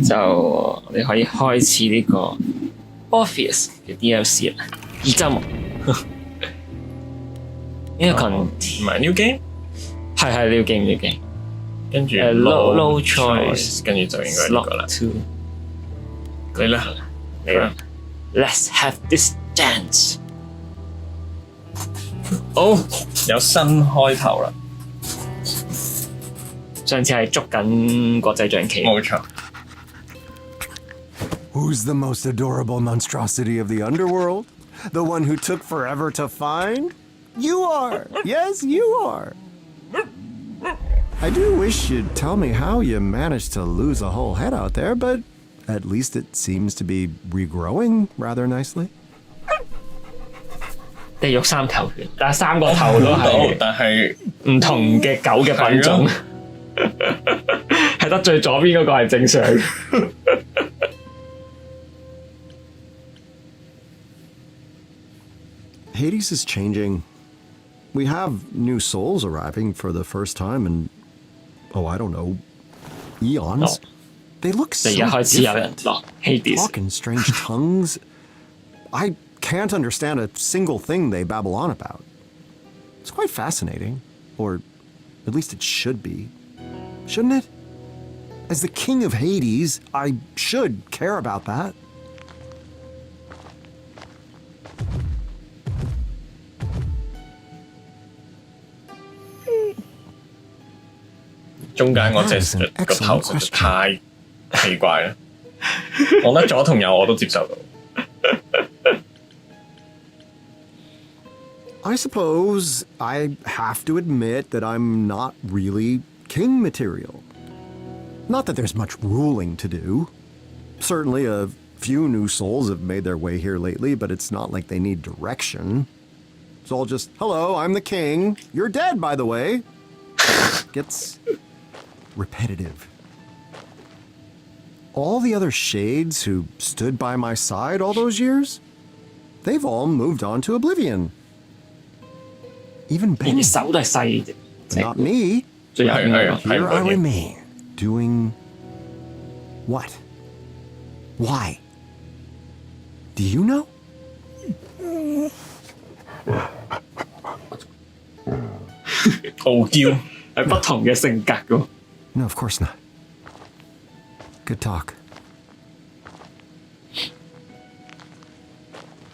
就你可以開始呢個 Orpheus 嘅 DLC 啦，二週目。呢個唔係 new game， 係 new game， 跟住 low choice， 跟住就應該呢個啦。你啦，你啦 ，Let's have this dance。好，有新開頭啦。上次係捉緊國際象棋。冇錯。Who's the most adorable monstrosity of the underworld? The one who took forever to find? You are! Yes, you are! I do wish you'd tell me how you managed to lose a whole head out there, but at least it seems to be regrowing rather nicely. 地獄三頭犬，但係三個頭都係，但係唔同嘅狗嘅品種，係得最左邊嗰個係正常嘅。Hades is changing. We have new souls arriving for the first time in, I don't know, eons. They look so different. Talk in strange tongues. I can't understand a single thing they babble on about. It's quite fascinating, or at least it should be, shouldn't it? As the king of Hades, I should care about that. 中間嗰隻個頭實在太奇怪啦，講得左同右我都接受到。I suppose I have to admit that I'm not really king material. Not that there's much ruling to do. Certainly a few new souls have made their way here lately, but it's not like they need direction. It's all just, hello, I'm the king. You're dead, by the way. Gets repetitive. All the other shades who stood by my side all those years, they've all moved on to oblivion. Even Ben. Not me. Here I remain, doing what? Why? Do you know? 傲嬌係不同嘅性格㗎。No, of course not. Good talk.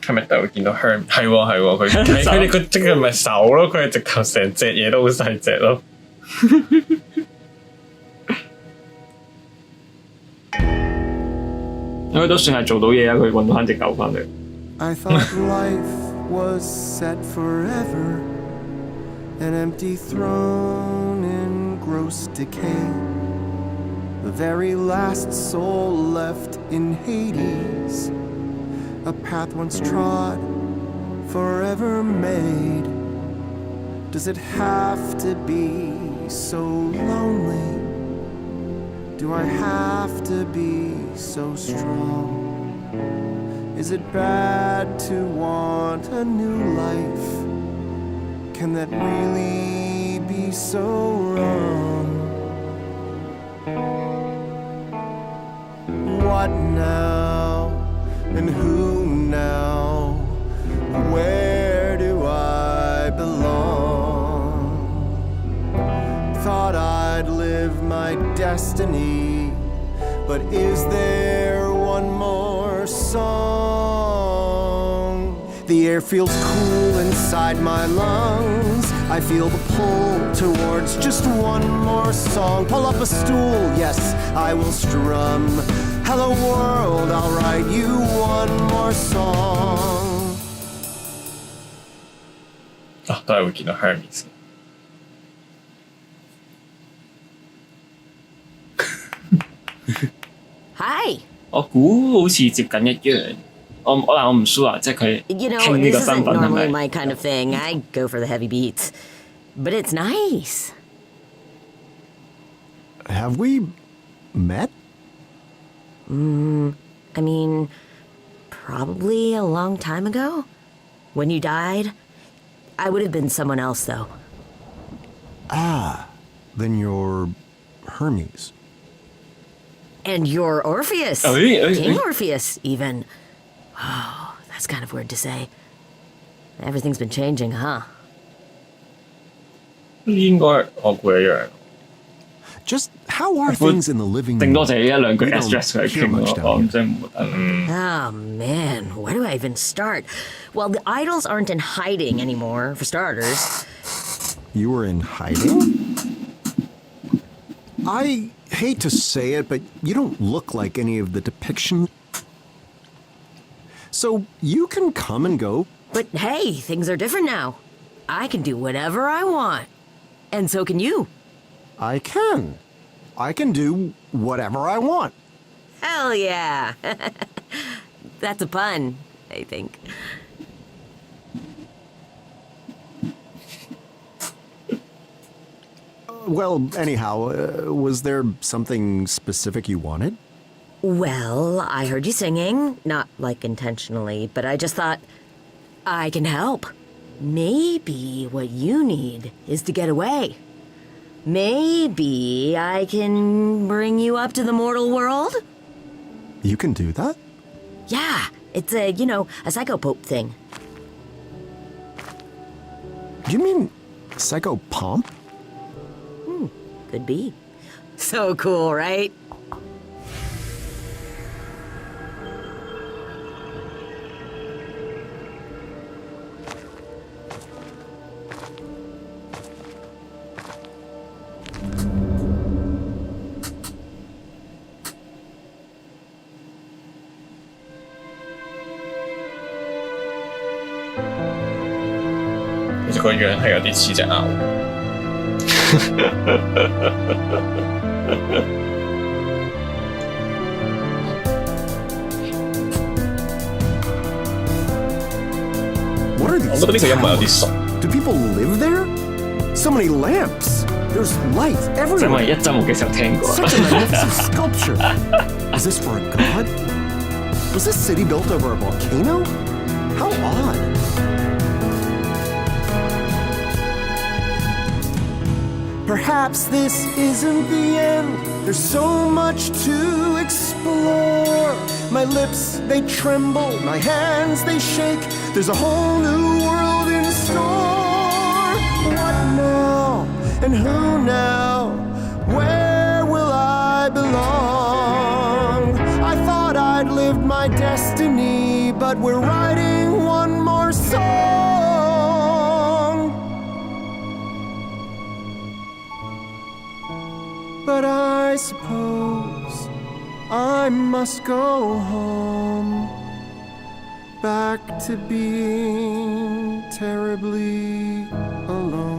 係咪就會見到香？係喎，佢哋個即係咪手咯？佢係直頭成隻嘢都好細隻咯。佢都算係做到嘢啊！佢揾翻隻狗翻嚟。I thought life was set forever, an empty throne in gross decay. The very last soul left in Hades, a path once trod, forever made. Does it have to be so lonely? Do I have to be so strong? Is it bad to want a new life? Can that really be so wrong? What now? And who now? Where do I belong? Thought I'd live my destiny, but is there one more song? The air feels cool inside my lungs. I feel the pull towards just one more song. Pull up a stool, yes, I will strum. Hello world, I'll write you one more song. 都係會見到 Hermes。Hi. 我估好似接近一樣。我唔 sure 即係佢傾呢個身份係咪 my kind of thing. I go for the heavy beats, but it's nice. Have we met? I mean, probably a long time ago. When you died, I would have been someone else, though. Ah, then you're Hermes. And you're Orpheus. King Orpheus, even. Oh, that's kind of weird to say. Everything's been changing, huh? 應該我估一樣。Just how are things in the living 頂多就係一兩句 We don't address 佢 hear 傾 much 咯， down 即係唔會Oh, man. Where do I even start? Well, the idols aren't in hiding anymore, for starters. You were in hiding? I hate to say it, but you don't look like any of the depictions. So you can come and go. But hey, things are different now. I can do whatever I want. And so can you. I can. I can do whatever I want. Hell yeah. That's a pun, I think. Well, anyhow, was there something specific you wanted? Well, I heard you singing. Not like intentionally, but I just thought, I can help. Maybe what you need is to get away. Maybe I can bring you up to the mortal world? You can do that? Yeah, it's a psychopope thing. Do you mean psychopomp? Could be. So cool, right?其實個樣係有啲似隻牛。What are these? 我覺得呢個音樂有啲熟。Do people live there? So many lamps. There's light 因 everywhere. 為一週目嘅時候聽過。 Such a magnificent sculpture. Is this for a god? Was this city built over a volcano? How odd. Perhaps this isn't the end. There's so much to explore. My lips, they tremble. My hands, they shake. There's a whole new world in store. What now? And who now? Where will I belong? I thought I'd lived my destiny, but we're writing one more song. But I suppose I must go home, back to being terribly alone.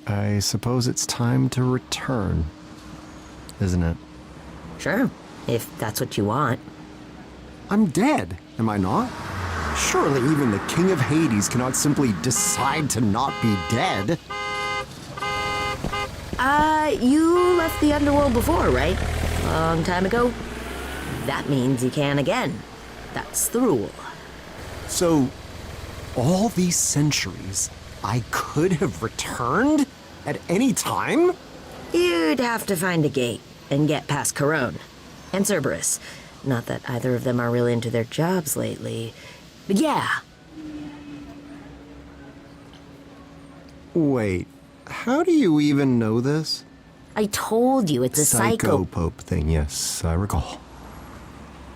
I suppose it's time to return, isn't it? Sure, if that's what you want. I'm dead, am I not? Surely even the King of Hades cannot simply decide to not be dead. You left the underworld before, right? Long time ago? That means you can again. That's the rule. So, all these centuries, I could have returned at any time? You'd have to find a gate and get past Corone and Cerberus. Not that either of them are really into their jobs lately. But yeah. Wait, how do you even know this? I told you it's a Psychopope thing, yes, I recall.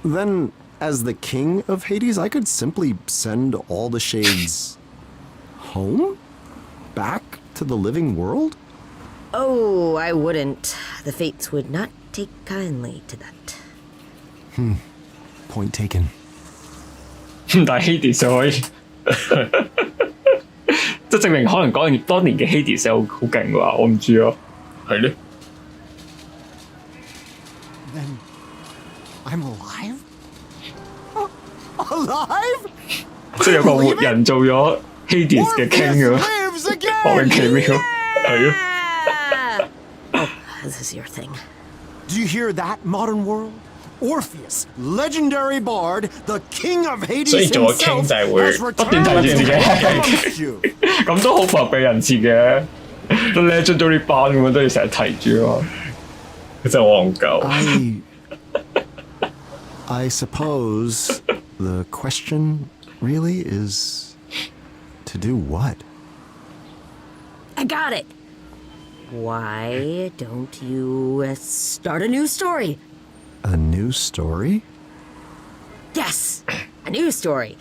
Then, as the King of Hades, I could simply send all the shades home? Back to the living world? Oh, I wouldn't. The Fates would not take kindly to that. Point taken. 但係 Hades 就可以，即係證明可能當年嘅 Hades 好勁啩，我唔知啊。係咧。Then I'm alive? Alive? 即係有個活人做咗 Hades 嘅 king 咁， lives again! 莫名其妙，係咯。Oh, this is your thing. Do you hear that, modern world? Orpheus, legendary bard, the king of Hades 所以做 himself, king 就係會 has 不斷提住自己 returned amongst you. 咁都好符合佢人設嘅。都 legendary 班咁樣都要成日提住啊！佢真係戇鳩。I suppose the question really is to do what? I got it. Why don't you start a new story? A new story? Yes, a new story.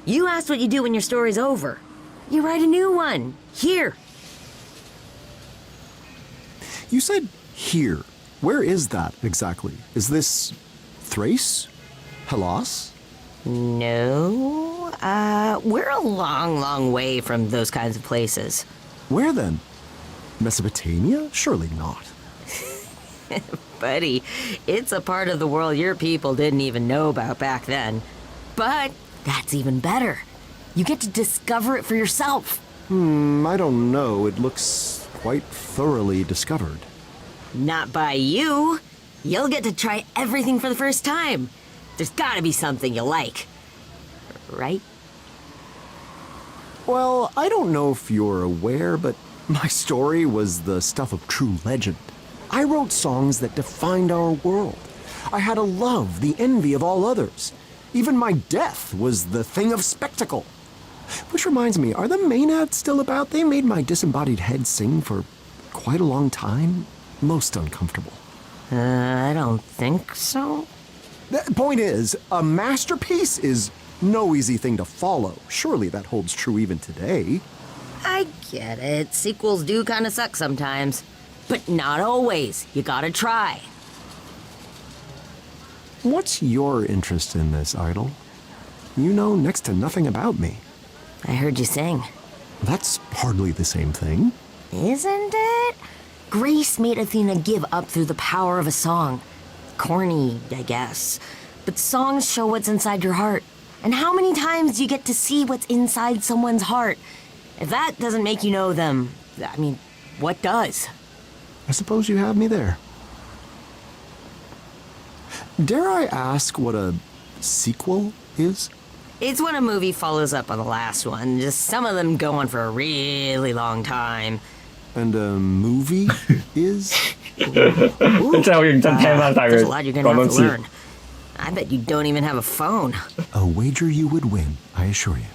You asked what you do when your story's over. You write a new one. Here. You said here. Where is that exactly? Is this Thrace? Hellas? No, we're a long, long way from those kinds of places. Where then? Mesopotamia? Surely not. Buddy, it's a part of the world your people didn't even know about back then. But that's even better. You get to discover it for yourself. I don't know. It looks quite thoroughly discovered. Not by you. You'll get to try everything for the first time. There's gotta be something you like. Right? Well, I don't know if you're aware, but my story was the stuff of true legend. I wrote songs that defined our world. I had a love, the envy of all others. Even my death was the thing of spectacle. Which reminds me, are the Maenads still about? They made my disembodied head sing for quite a long time. Most uncomfortable. I don't think so. The point is, a masterpiece is no easy thing to follow. Surely that holds true even today. I get it. Sequels do kind of suck sometimes. But not always. You gotta try. What's your interest in this, Idol? You know next to nothing about me. I heard you sing. That's hardly the same thing. Isn't it? Grace made Athena give up through the power of a song. Corny, I guess. But songs show what's inside your heart. And how many times do you get to see what's inside someone's heart? If that doesn't make you know them, I mean, what does? I suppose you have me there. Dare I ask what a sequel is? It's when a movie follows up on the last one. Just some of them go on for a really long time. And a movie is? 真係好認真聽翻晒 There's 佢 a lot you're 講 gonna 多 have to 次。 learn. I bet you don't even have a phone. A wager you would win, I assure you.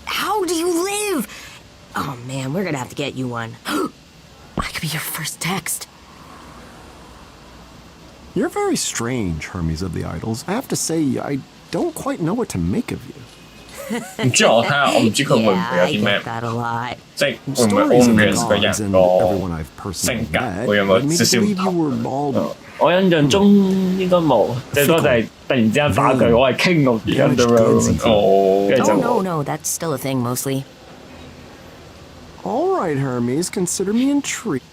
How do you live? Oh man, we're gonna have to get you one. I could be your first text. You're very strange, Hermes of the Idols. I have to say, I don't quite know what to make of you. 唔知我睇下，我唔知佢會唔 Yeah, 會有 I 啲咩 get，that a lot. 即係會唔會 Stories of the obvious 個 gods 人 and 個 everyone I've personally 性格 met 會有 led 冇 me 少 to 少唔 believe you 同？ were all 我印象中應該冇，最多就係突然之間打句我係 King of the Underworld，哦，跟住 Oh 就 no, no, that's still a thing mostly. All right, Hermes, consider me intrigued.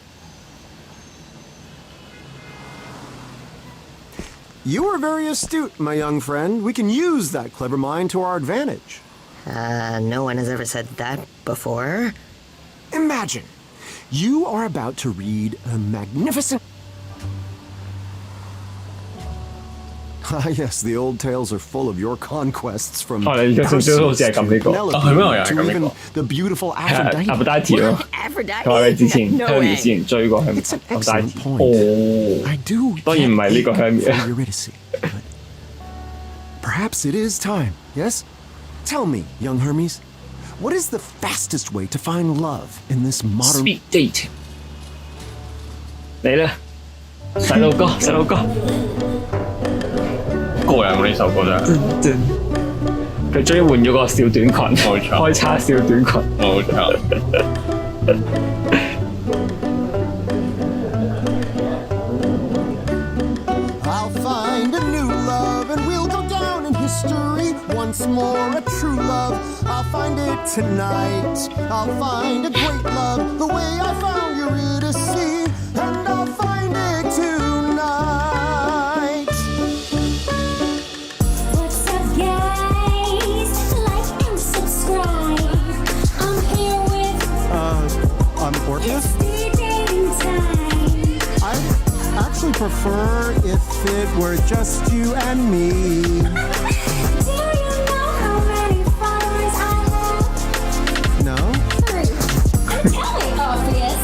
You are very astute, my young friend. We can use that clever mind to our advantage. No one has ever said that before. Imagine, you are about to read a magnificent... Ah, yes, the old tales are full of your conquests from 哦，你而家少少好似係咁呢個， Penelope 係咩我又係 to 咁呢個 even the beautiful 係 Aphrodite. Aphrodite 咯， Aphrodite? 佢話你之前 No Hermes 之 way. 前追過佢 It's an excellent Aphrodite， point. 哦， I do 當然唔係呢個 Hermes for Eurydice, but perhaps it is time, yes? Tell me, young Hermes, what is the fastest way to find love in this modern... Speed date，嚟啦，細路哥，細路哥，個人呢首歌真係佢終於換咗個小短裙，冇錯開叉小短裙。冇錯。I'll find a new love and we'll go down in history once more, a true love. I'll find it tonight. I'll find a great love the way I found Eurydice, and I'll find it tonight. What's up, guys? Like and subscribe. I'm here with I'm Orpheus. the dating time. I'm actually prefer if it were just you and me. Do you know how many followers I have? No? 3. Tell me, Orpheus.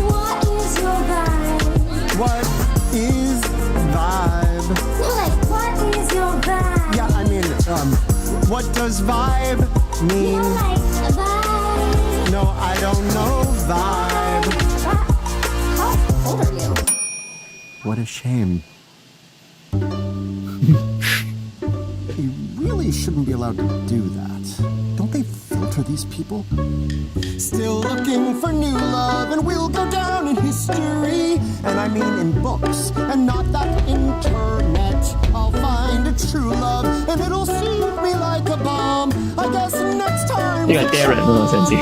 What is your vibe? What is vibe? Like, what is your vibe? Yeah, I mean, what does vibe You mean? like a vibe? No, I don't know vibe. How old are you? What a shame. You really shouldn't be allowed to do that. Don't they filter these people? Still looking for new love, and we'll go down in history. And I mean in books, and not that internet. I'll find a true love, and it'll soothe me like a bomb. I guess next time. 呢個係 Darren 咯，我想知。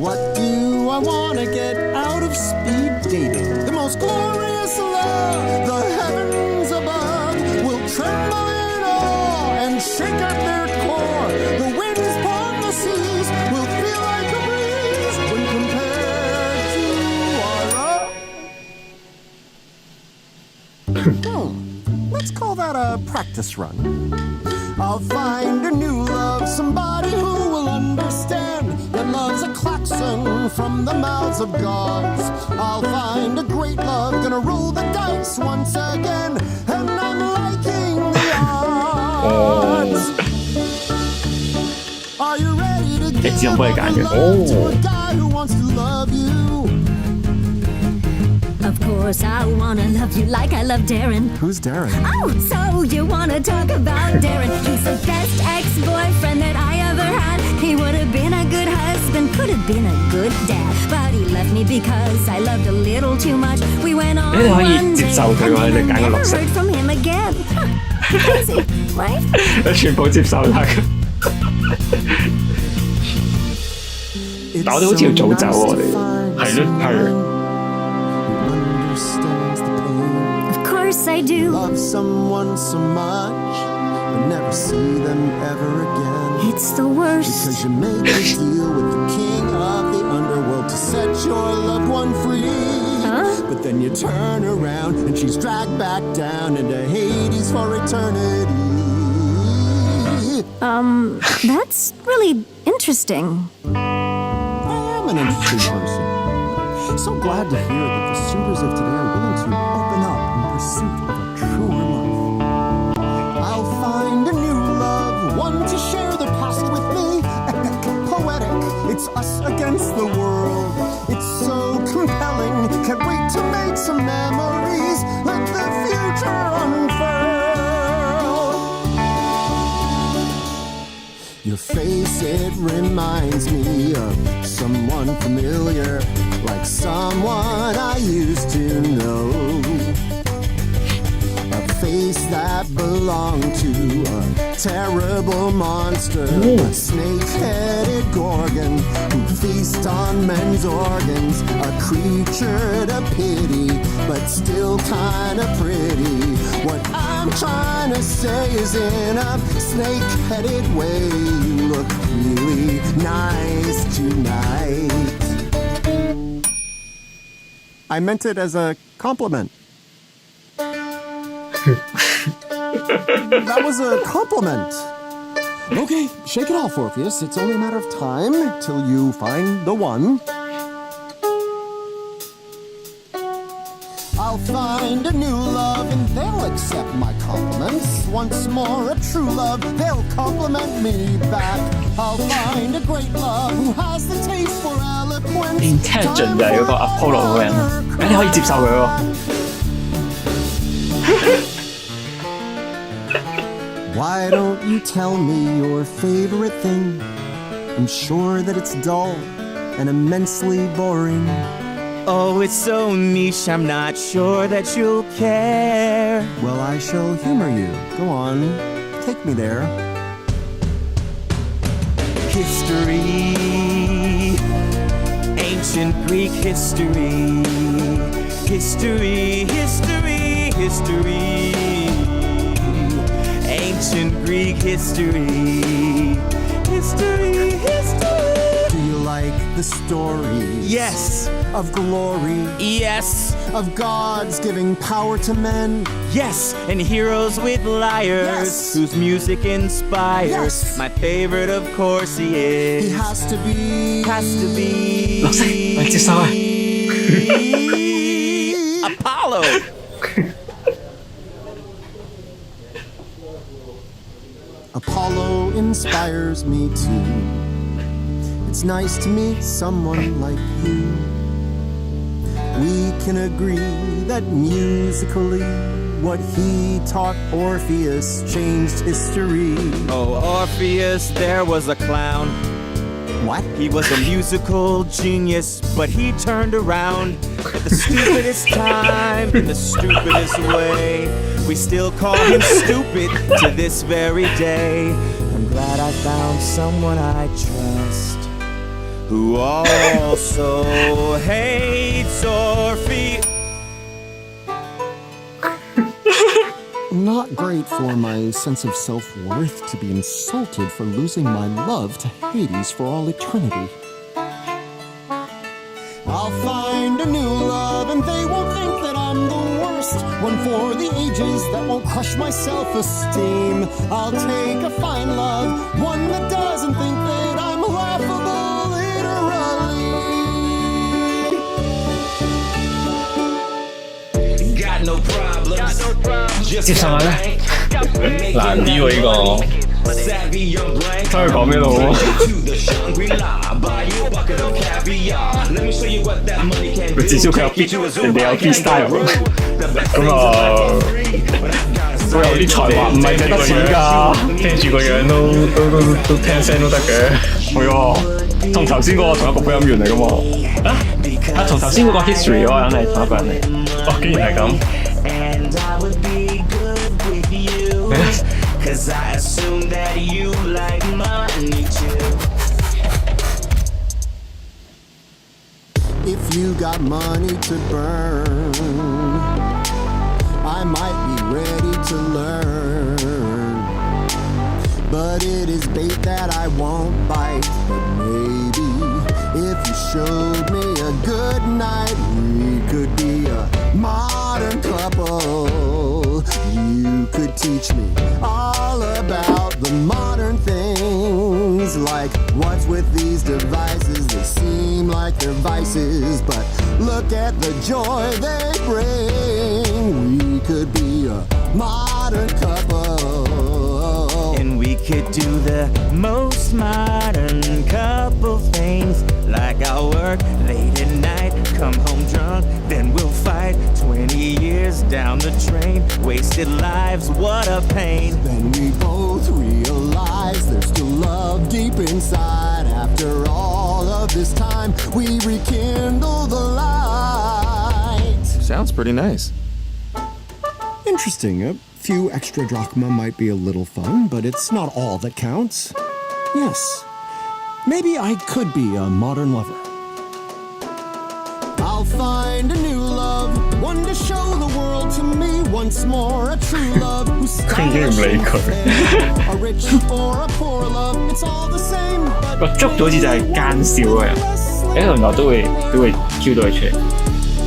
What do I want to get out of speed dating? The most glorious love, the heavens above will tremble in awe and shake at their core. The winds upon the seas will feel like a breeze when compared to our love. Let's call that a practice run. I'll find a new love, somebody who will understand that love's a klaxon from the mouths of gods. I'll find a great love, gonna roll the dice once again, and I'm liking the odds. Are you ready to give 只能幫你揀嘅。 love to a guy who wants to love you? Of course, I wanna love you like I love Darren. Who's Darren? Oh, so you wanna talk about Darren? He's the best ex-boyfriend that I ever had. He would have been a good husband, could have been a good dad. But he left me because I loved a little too much. We went on 你哋可以 one 接 date 受佢 and 喎，你 then 哋揀個 never 綠色， heard from him again. Crazy, right? 你全部接受啦。但我哋好似要早走喎，我哋係咯，係。 Understands the pain. Of course I do. Love someone so much, but never see them ever again. It's the worst. Because you made a deal with the king of the underworld to set your loved one free. But then you turn around and she's dragged back down into Hades for eternity. That's really interesting. I am an interesting person. So glad to hear that the suitors of today are willing to open up in pursuit of a truer love. I'll find a new love, one to share their past with me. Epic, poetic, it's us against the world. It's so compelling, can't wait to make some memories. Let the future unfurl. Your face, it reminds me of someone familiar, like someone I used to know. A face that belonged to a terrible monster, a snake-headed gorgon who feasts on men's organs. A creature to pity, but still kinda pretty. What I'm trying to say is, in a snake-headed way, you look really nice tonight. I meant it as a compliment. That was a compliment. Okay, shake it off, Orpheus. It's only a matter of time till you find the one. I'll find a new love and they'll accept my compliments. Once more, a true love, they'll compliment me back. I'll find a great love who has the taste for eloquence. Intelligent 就係嗰個 Apollo 嗰個人，你可以接受佢喎。Why don't you tell me your favorite thing? I'm sure that it's dull and immensely boring. Oh, it's so niche, I'm not sure that you'll care. Well, I shall humor you. Go on, take me there. History, ancient Greek history. History, history, history. Ancient Greek history. History, history. like the story Yes, of glory, yes, of gods giving power to men. yes, and heroes with lyres Yes. whose music inspires. Yes. My favorite, of course, he is. He has to be.綠色，我接受啊！ Apollo. Apollo inspires me too. It's nice to meet someone like you. We can agree that musically, what he taught Orpheus changed history. Oh, Orpheus, there was a clown. What? He was a musical genius, but he turned around at the stupidest time in the stupidest way. We still call him stupid to this very day. I'm glad I found someone I trust who also hates Orpheus. Not great for my sense of self-worth to be insulted for losing my love to Hades for all eternity. I'll find a new love and they won't think that I'm the worst. One for the ages that won't crush my self-esteem. I'll take a fine love, one that doesn't think that I'm laughable literally. Got no problems. 接受下咧，難啲喎呢個。睇佢講咩咯？佢至少佢有 beat， 人哋有 beat style 咁啊，都有啲才華，唔係淨係得錢㗎。聽住個樣都聽聲都得嘅。係喎，同頭先嗰個同一個配音員嚟㗎嘛。啊，同頭先嗰個 history 嗰個人係同一個人嚟。哦，竟然係咁。Cause I assume that you like money too. If you got money to burn, I might be ready to learn. But it is bait that I won't bite. But maybe if you showed me a good night, we could be a modern couple. You could teach me all about the modern things, like what's with these devices. They seem like they're vices, but look at the joy they bring. We could be a modern couple, And we could do the most modern couple things, like I'll work late at night, come home drunk, then we'll fight. 20 years down the drain, wasted lives, what a pain. then we both realize there's still love deep inside. After all of this time, we rekindle the light. Sounds pretty nice. Interesting. A few extra drachma might be a little fun, but it's not all that counts. Yes, maybe I could be a modern lover. I'll find a new love, one to show the world to me once more. A true love who's stylish and fair. A rich or a poor love, it's all the same. 個捉到好似就係奸笑嘅人，原來都會 Q 到佢出嚟。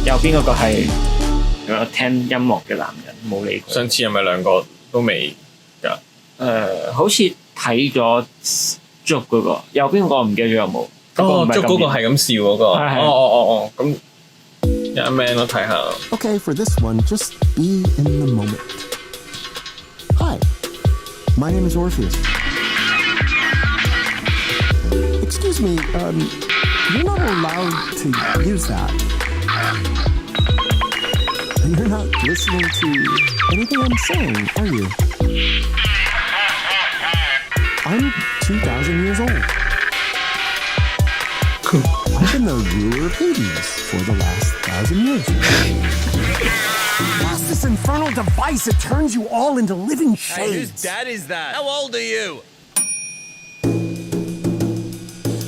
右邊嗰個係有聽音樂嘅男人，冇理佢。上次係咪兩個都未㗎？好似睇咗捉嗰個，右邊嗰個唔記得咗有冇？哦，捉嗰個係咁笑嗰個。係哦，咁有 man 咯，睇下。Okay, for this one, just be in the moment. Hi, my name is Orpheus. Excuse me, you're not allowed to use that. You're not listening to anything I'm saying, are you? I'm 2,000 years old. I've been the ruler of Hades for the last 1,000 years. What's this infernal device? It turns you all into living shades. dad is that? How old are you?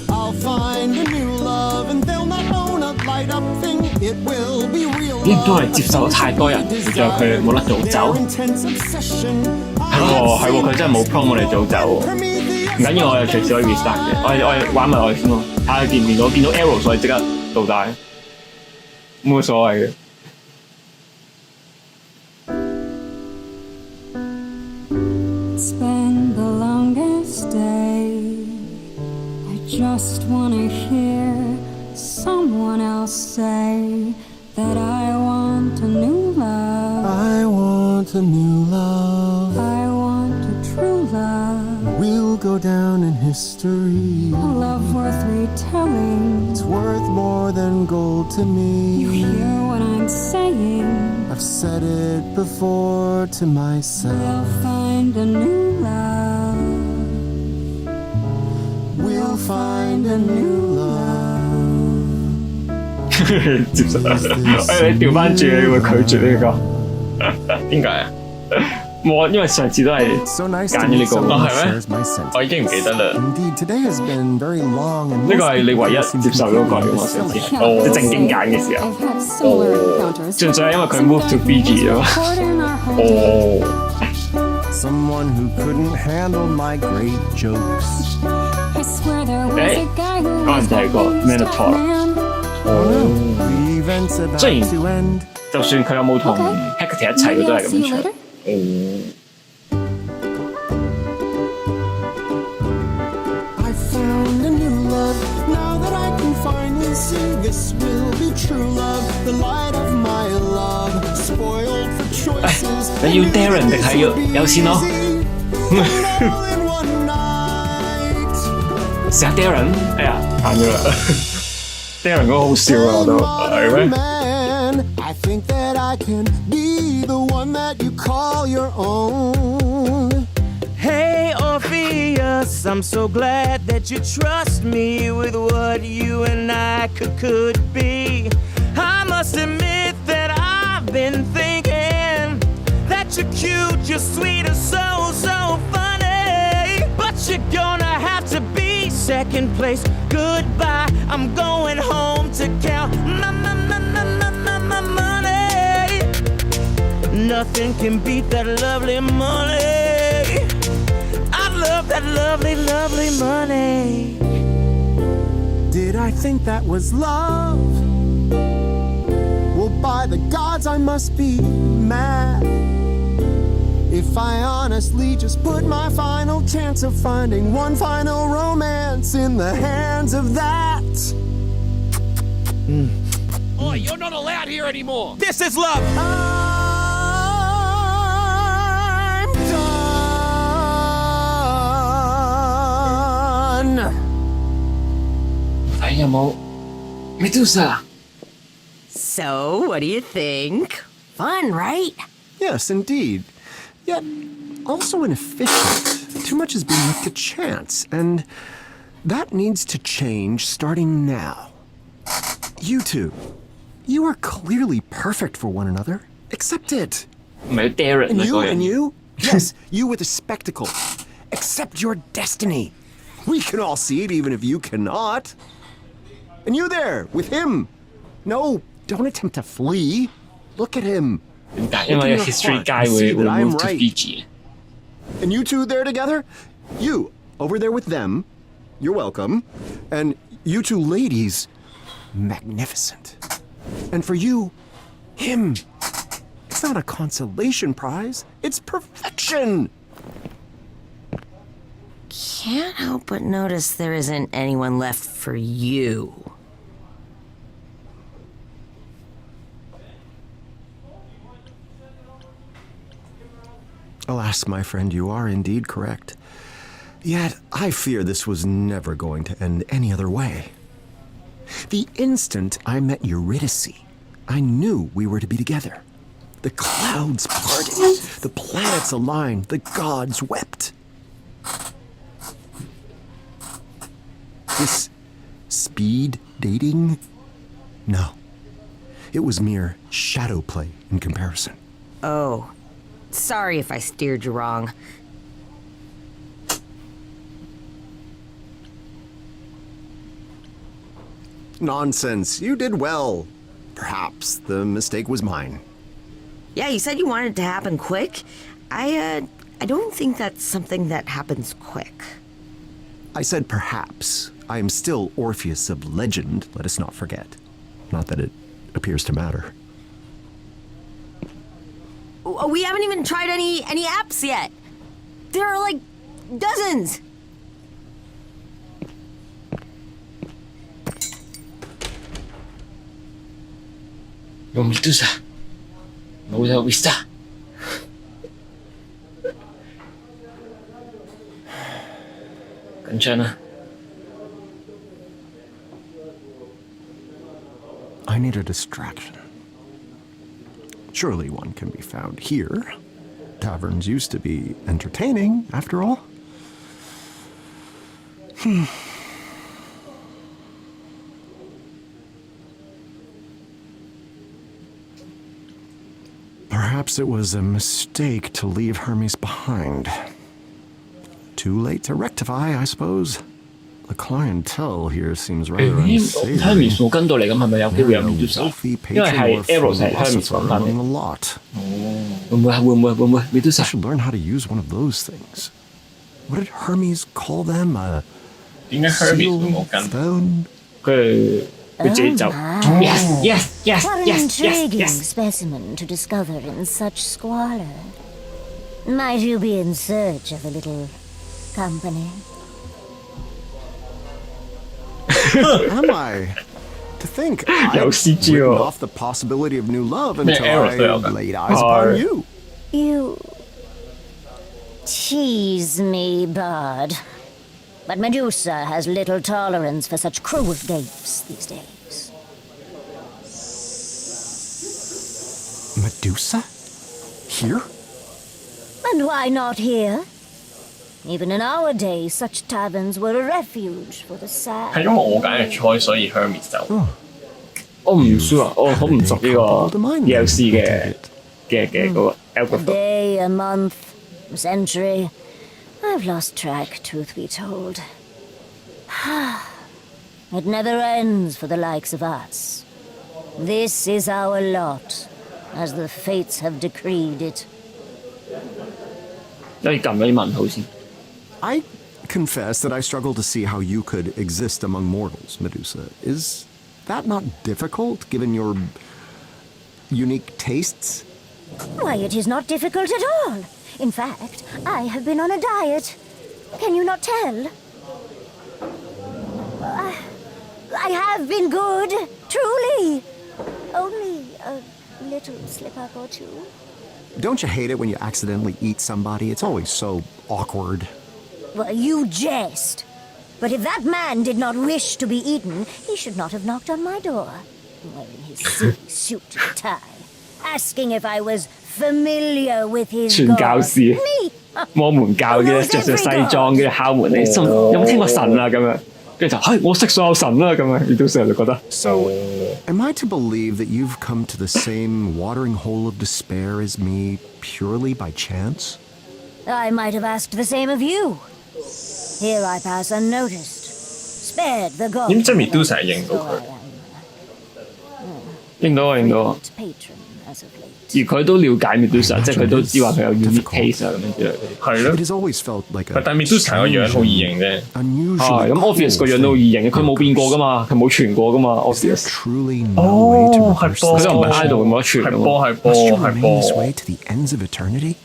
I'll find a new love and they'll not own a light up thing. It will be real 呢都 love. 係接受太多人，仲有佢冇得早走。係喎，佢真係冇 promo 嚟早走喎。唔緊要，我哋隨時可以 restart 嘅。我玩埋落去先咯，睇下見唔見到 arrow 所以即刻倒帶，冇所謂嘅。It's been the longest day. I just wanna hear someone else say that I want a new love. I want a new love. I want a true love. We'll go down in history. A love worth retelling. It's worth more than gold to me. You hear what I'm saying? I've said it before to myself. We'll find a new love. We'll find a new love. 接受，你調翻轉你會拒絕呢個？點解啊？我因為上次都係 So nice 揀 to 咗呢 meet 個， someone who 係咩？ shares my sense. 我已經唔記得啦。 Indeed, today has been very long and 呢個係你唯一接受嗰個嘅我上次，即係正經揀嘅時候。 I've had similar encounters. 純粹係因為佢 move to Fiji 啫嘛。 Record in our home. 哦， Someone who couldn't handle my great jokes. I swear there was Hey, a guy who 可能 was 就係個 Minotaur。 man. The event's about 雖然 to end. 就算佢有冇同 Hecate 一齊，佢 Maybe 都 I'll 係咁 see 樣 you 唱。 later. I found a new love. Now that I can finally see this will be true love. The light of my love. Spoiled for choices. 你要 Darren 定係要有錢咯？ All in one night. 試下 Darren，哎呀，揀咗啦。Darren 嗰個好笑啊，我都係咩？ Man, I think that I can be the one that you call your own. Hey Orpheus, I'm so glad that you trust me with what you and I could be. I must admit that I've been thinking that you're cute, you're sweet, and so funny. But you're gonna have to be second place. Goodbye, I'm going home to count my money. Nothing can beat that lovely money. I love that lovely, lovely money. Did I think that was love? Well, by the gods, I must be mad. If I honestly just put my final chance of finding one final romance in the hands of that. Oh, you're not allowed here anymore. This is love. I'm done. 睇有冇 Medusa？ So, what do you think? Fun, right? Yes, indeed. Yet also inefficient. Too much is being left to chance, and that needs to change starting now. You two, you are clearly perfect for one another. Accept it. 唔係 Darren And 啊 you, 嗰 and 人。 you, yes, you with a spectacle. Accept your destiny. We can all see it, even if you cannot. And you there, with him. No, don't attempt to flee. Look at him. 點解？因為 history 界會 move to Fiji。 And you two there together? You, over there with them. You're welcome. And you two ladies, magnificent. And for you, him. It's not a consolation prize. It's perfection. Can't help but notice there isn't anyone left for you. Alas, my friend, you are indeed correct. Yet, I fear this was never going to end any other way. The instant I met Eurydice, I knew we were to be together. The clouds parted, the planets aligned, the gods wept. This speed dating? No. It was mere shadow play in comparison. Oh, sorry if I steered you wrong. Nonsense. You did well. Perhaps the mistake was mine. Yeah, you said you wanted it to happen quick. I don't think that's something that happens quick. I said perhaps. I am still Orpheus of legend, let us not forget. Not that it appears to matter. We haven't even tried any apps yet. There are like dozens.用 Medusa， 冇咗 Vista。緊張啦！ I need a distraction. Surely one can be found here. Taverns used to be entertaining, after all. Perhaps it was a mistake to leave Hermes behind. Too late to rectify, I suppose. The clientele here seems rather unsavory. Hermes 冇跟到嚟咁，係咪有機會有 Medusa？ 因為係 Eros 係 Hermes 講翻嚟。會唔會 Medusa？ I should learn how to use one of those things. What did Hermes call them? 點解 Hermes 會冇跟？ Stone? 佢自己就 yes What an intriguing specimen to discover in such squalor. Might you be in search of a little company? Am I? To think I've written off the possibility of new love until I laid eyes upon you. You tease me, bud. But Medusa has little tolerance for such cruel gapes these days. Medusa? Here? And why not here? Even in our day, such taverns were a refuge for the sad. 係因為我揀嘅菜，所以 Hermes 就我唔 sure， 我好唔熟呢個 DLC 嘅嗰個 A algorithm。 day, a month, a century. I've lost track, truth be told. It never ends for the likes of us. This is our lot, as the fates have decreed it. 可以撳咗啲問號先。 I confess that I struggle to see how you could exist among mortals, Medusa. Is that not difficult, given your unique tastes? Why, it is not difficult at all. In fact, I have been on a diet. Can you not tell? I have been good, truly. Only a little slip-up or two. Don't you hate it when you accidentally eat somebody? It's always so awkward. Well, you jest. But if that man did not wish to be eaten, he should not have knocked on my door, wearing his silly suit and tie, asking if I was familiar with his 傳教 god. 士 Me? 摩門教嘅着上西裝，跟住敲門，你信有冇聽過神啊？咁樣，跟住就係我識所有神啦，咁樣，亦都成日就覺得。So, am I to believe that you've come to the same watering hole of despair as me purely by chance? I might have asked the same of you. Here I pass unnoticed, spared the god. 點知 Medusa 係認到佢？認到啊，認到啊！ Patron as of late. 而佢都了解 Medusa， 即係佢都知話佢有 unique taste 啊咁樣之類。係咯 It，has always felt like a 但 Medusa 個樣好易認啫。 unusually 咁 Orpheus 個樣都好易認嘅，佢冇變過噶嘛，佢冇傳過噶嘛 Is there Orpheus。 truly no way to 哦，係 reverse 波，佢 this 都唔係 condition? idol 冇得傳係㗎嘛。波，係波， Must you 係 remain this 波。 way to the ends of eternity?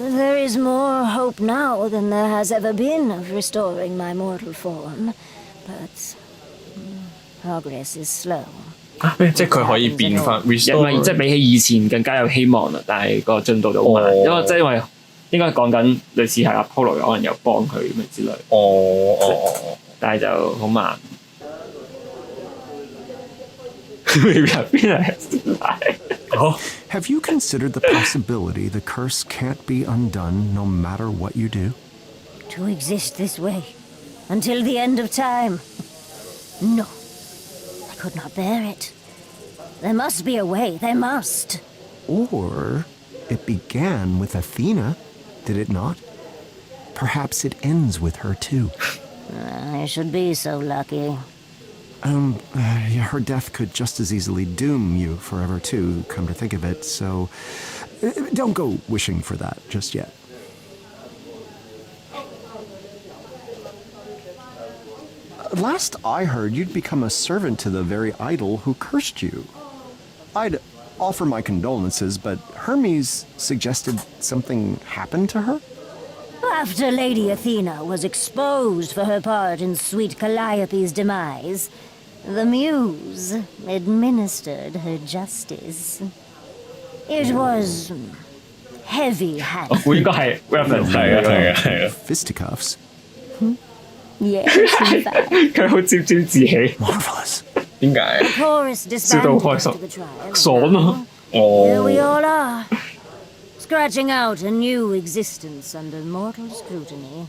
There is more hope now than there has ever been of restoring my mortal form, but progress is slow. 啊，即係佢可以變翻因為 restore， 即係比起以前更加有希望啦，但係個進度就好慢，因為應該講緊類似係 Apollo 可能有幫佢咁樣之類，哦，但係就好慢。入邊係好。 Have you considered the possibility the curse can't be undone no matter what you do? To exist this way until the end of time? No, I could not bear it. There must be a way, there must. Or it began with Athena, did it not? Perhaps it ends with her too. I should be so lucky. Her death could just as easily doom you forever too, come to think of it, so don't go wishing for that just yet. Last I heard, you'd become a servant to the very idol who cursed you. I'd offer my condolences, but Hermes suggested something happened to her? After Lady Athena was exposed for her part in sweet Calliope's demise, the Muse administered her justice. It was heavy-handed. 我估應該係 reference 嚟嘅。 Fisticuffs? Yes, in fact. 佢好沾沾自喜， Marvelous. 點解？ The chorus 笑到 disbanded 開心 after the trial. 爽啊！ Here we all are, scratching out a new existence under mortal scrutiny.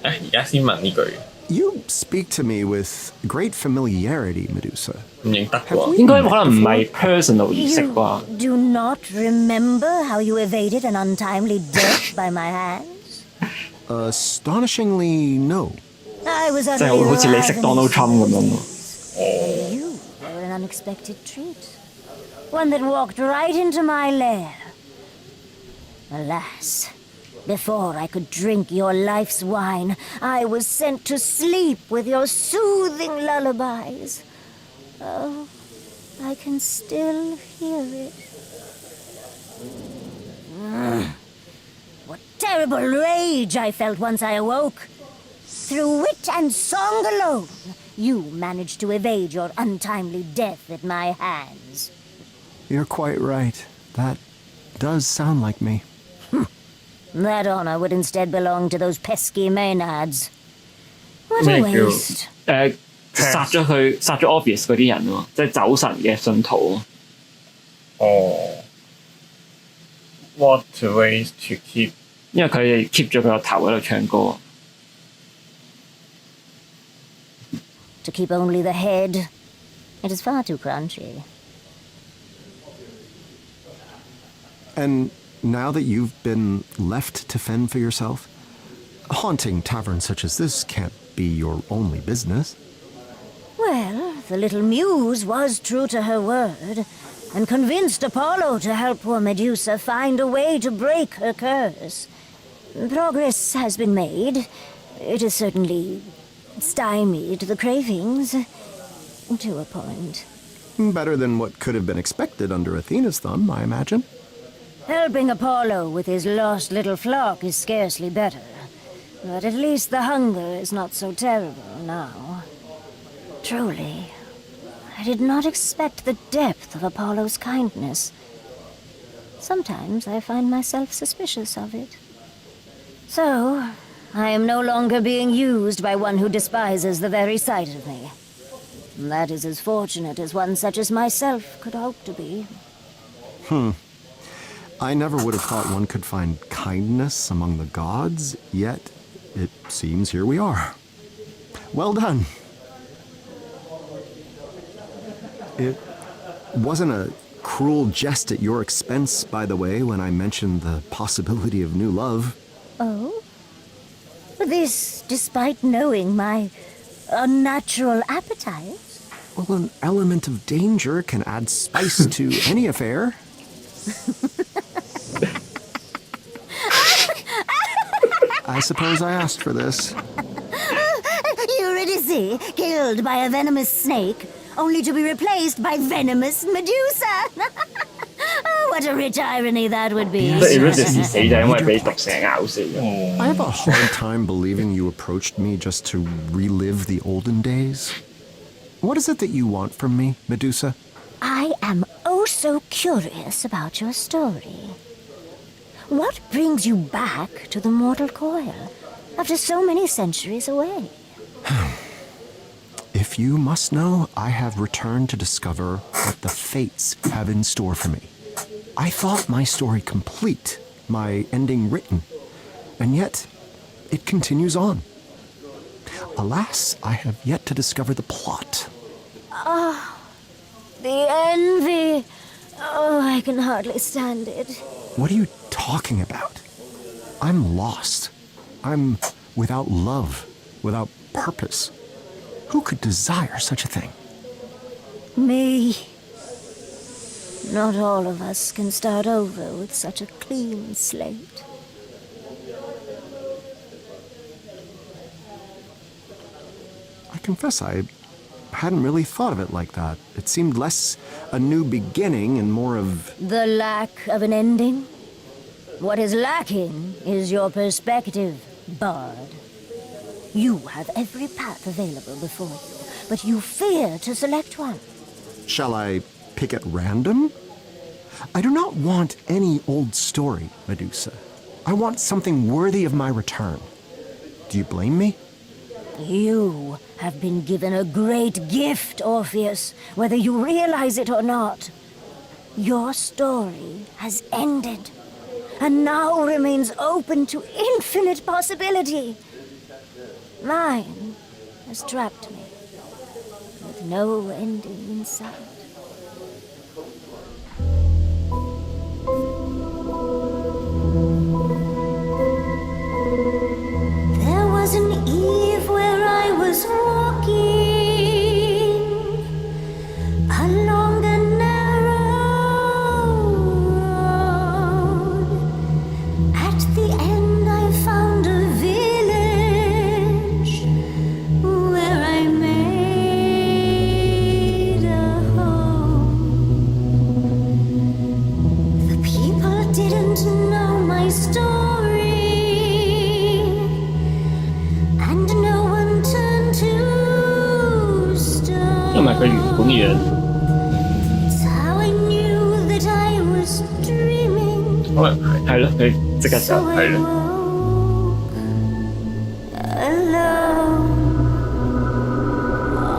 而家先問呢句， You speak to me with great familiarity, Medusa. 唔認得喎。應該可能唔係 personal 儀式 You 啩？ do not remember how you evaded an untimely death by my hands? Astonishingly, no. I was 即 utterly 係好似你識 Donald Trump 咁樣咯。 You were an unexpected treat. One that walked right into my lair. Alas, before I could drink your life's wine, I was sent to sleep with your soothing lullabies. Oh, I can still hear it. What terrible rage I felt once I awoke. Through wit and song alone, you managed to evade your untimely death at my hands. You're quite right. That does sound like me. That honor would instead belong to those pesky Maenads. What a 咩叫 waste. 殺咗佢，殺咗 Orpheus 嗰啲人喎，即係酒神嘅信徒。哦，What ways to keep？ 因為佢哋 keep 咗佢個頭喺度唱歌。 To keep only the head, it is far too crunchy. And now that you've been left to fend for yourself, haunting taverns such as this can't be your only business. Well, the little muse was true to her word, and convinced Apollo to help poor Medusa find a way to break her curse. Progress has been made. It has certainly stymied the cravings, to a point. Better than what could have been expected under Athena's thumb, I imagine. Helping Apollo with his lost little flock is scarcely better, but at least the hunger is not so terrible now. Truly, I did not expect the depth of Apollo's kindness. Sometimes I find myself suspicious of it. So, I am no longer being used by one who despises the very sight of me. That is as fortunate as one such as myself could hope to be. I never would have thought one could find kindness among the gods, yet it seems here we are. Well done. It wasn't a cruel jest at your expense, by the way, when I mentioned the possibility of new love. Oh? This despite knowing my unnatural appetite? Well, an element of danger can add spice to any affair. I suppose I asked for this. Eurydice, killed by a venomous snake, only to be replaced by venomous Medusa. Oh, what a rich irony that would be. 即係 Eurydice 死就係因為俾毒蛇咬死嘅。 I have a hard time believing you approached me just to relive the olden days. What is it that you want from me, Medusa? I am oh so curious about your story. What brings you back to the mortal coil after so many centuries away? If you must know, I have returned to discover what the fates have in store for me. I thought my story complete, my ending written, and yet it continues on. Alas, I have yet to discover the plot. The envy. Oh, I can hardly stand it. What are you talking about? I'm lost. I'm without love, without purpose. Who could desire such a thing? Me. Not all of us can start over with such a clean slate. I confess I hadn't really thought of it like that. It seemed less a new beginning and more of... The lack of an ending? What is lacking is your perspective, Bard. You have every path available before you, but you fear to select one. Shall I pick at random? I do not want any old story, Medusa. I want something worthy of my return. Do you blame me? You have been given a great gift, Orpheus, whether you realize it or not. Your story has ended, and now remains open to infinite possibility. Mine has trapped me, with no ending in sight. There was an eve where I was walking along a narrow road. At the end I found a village where I made a home. The people didn't know my story, and no one turned to stone. 因為佢原本嘅樣 That's how I knew that I was dreaming. 可能係係咯，佢即刻就 So I 係咯。 woke alone,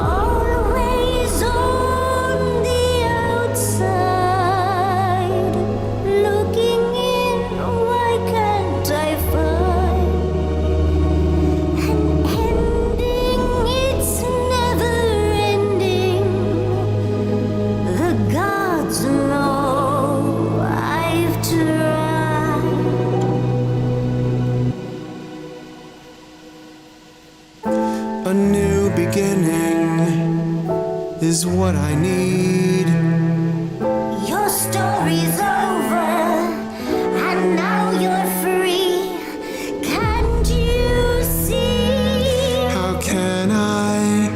always on the outside, looking in. Why can't I find an ending? It's never ending. The gods know I've tried. A new beginning is what I need. Your story's over, and now you're free. Can't you see? How can I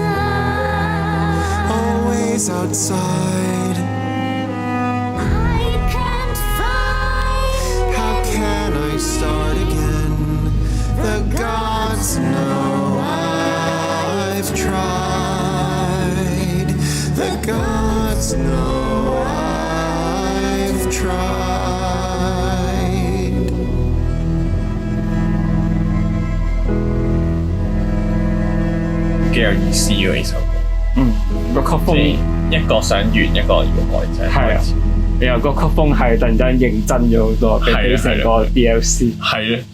Outside, always outside? I can't find. How can I start again? The gods know I've tried. The gods know I've tried. 幾有意思喎呢首歌，個曲即係風一個想完，一個要開啫。係啊，然後個曲風係突然間認真咗好多，比起成個 DLC。係咧，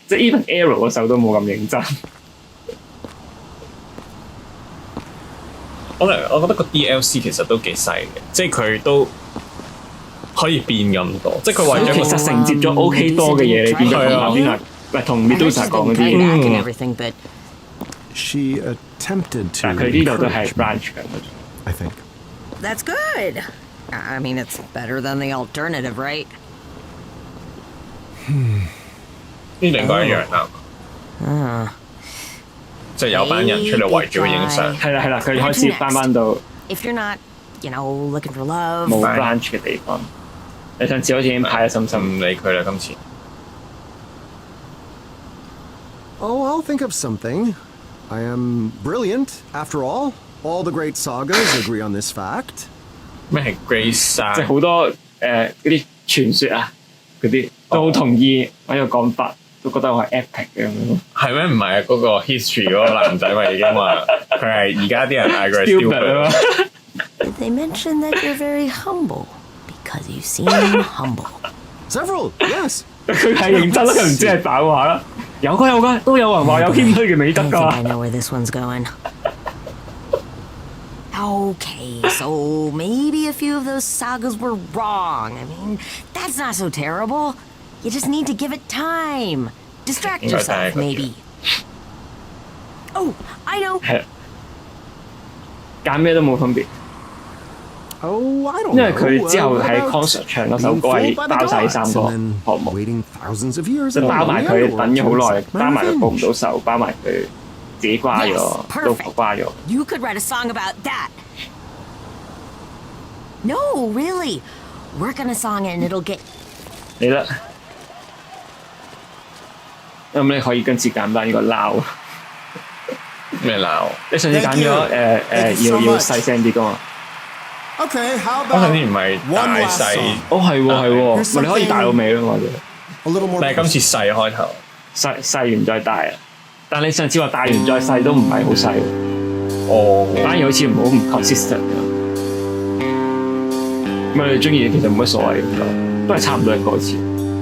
即係 even Arrow 嗰首都冇咁認真。我覺得個 DLC 其實都幾細嘅，即係佢都可以變咁多，即係佢為咗其實承接咗 OK 多嘅嘢，你變咗同下邊啊，唔係同 Medusa 講嗰啲 Back 嘢， and everything, but She attempted to 但係佢呢度都係 encourage me, branch 緊。 I think. that's good. I mean, it's better than the alternative, right? 呢兩個一樣啦，即係有班人出嚟圍住佢影相，係啦，佢開始翻到 If you're not, looking for love, 冇 branch 嘅地方。你上次好似已經派咗心心，唔理佢啦今次。 Oh, I'll think of something. I am brilliant, after all. All the great sagas agree on this fact. 咩係 Grace 啊？即係好多嗰啲傳說啊，嗰啲都好同意我呢個講法，都覺得我係 epic 嘅咁樣。係咩？唔係啊，嗰個 history 嗰個男仔咪已經話佢係而家啲人嗌佢係 stupid 啊 stupid 嘛。 they mention that you're very humble because you seem humble. Several, yes. 佢係認真啦，佢唔知係反話啦。有㗎，都有人話有謙虛嘅美德 I think I 㗎。 know where this one's going. Okay, so maybe a few of those sagas were wrong. I mean, that's not so terrible. You just need to give it time. Distract yourself, maybe. Oh, I know. 係揀咩都冇分別。Oh, I don't 因為 know. 佢之後 What 喺 about concert 唱嗰首 being 歌係 fooled by the 包晒呢三 gods 個 and then 項目， waiting thousands of years 即 and 係包埋 then 佢 the 等咗好 underworld 耐， to 包埋佢 accept 報唔 my 到手，包埋佢自己瓜咗 Yes, 老 perfect. 婆瓜咗。 You could write a song about that. No, really. Work on a song and it'll get 你啦，咁你可以跟住簡單呢個撈，咩鬧？你上次揀 Thank 咗 you. Thank you so 要 much. 細聲啲噶嘛？ Okay, how 嗰陣 about 時唔係 one 大 last 細， song? 哦係喎係喎， Here's 咪你可以大到尾咯，我哋 A little more 但係今 personal. 次細開頭。細完再大啊！但你上次話大完再細都唔係好細喎，哦，反而好似唔好唔 consistent 咁。咪你中意其實冇乜所謂咁都係差唔多嘅歌詞，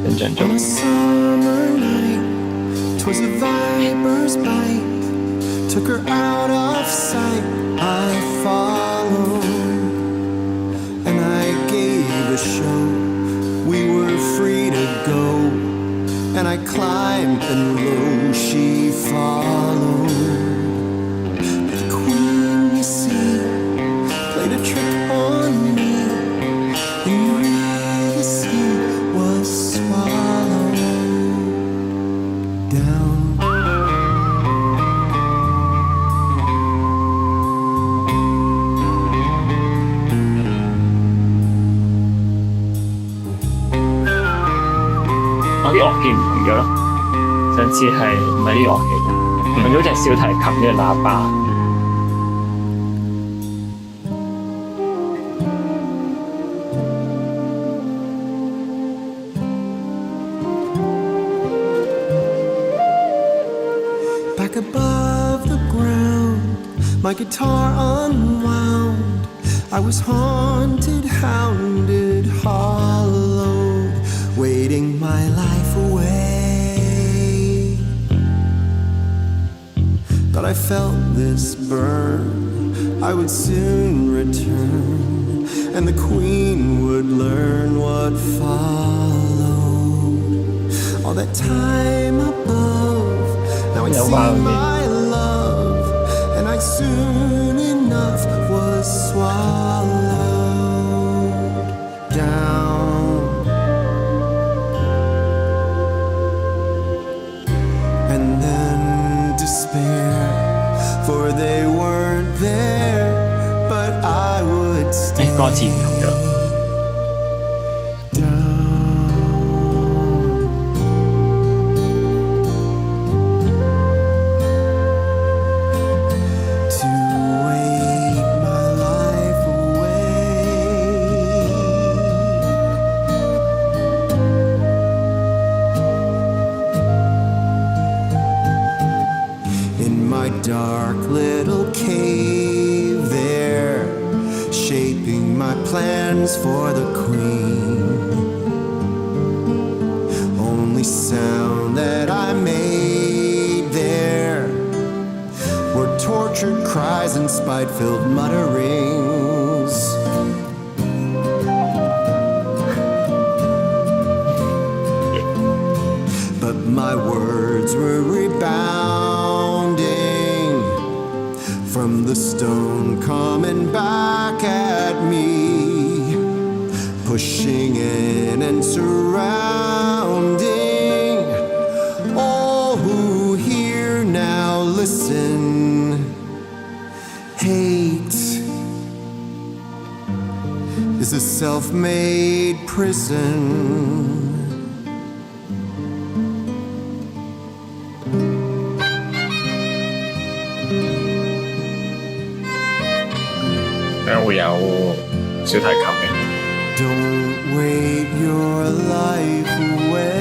印象中 On。a summer night, 'twas a viper's bite, took her out of sight. I followed, and I gave a show. We were free to go, and I climbed, and lo, she followed. The queen, you see, played a trick on me, and you really see was swallowed down.我啲樂器唔同咗咯，上次係唔係啲樂器，用咗隻小提琴嘅喇叭。Back above the ground, my guitar unwound. I was haunted, hounded, hollowed, waiting my life away. But I felt this burn, I would soon return, and the queen would learn what followed. All that time above, now I'd Yeah, see wow, my love, and I soon enough was swallowed down. And then despair, for they weren't there, but I would 誒 stay 歌詞唔同咗， down. To wait my life away. In my dark little cave there, shaping my plans for the queen. Only sound that I made there were tortured cries and spite-filled mutterings. But my words were rebounding from the stone coming back at me, pushing in and surrounding all who hear now listen. Hate is a self-made prison. There 會有小提琴嘅。 Don't wait your life away.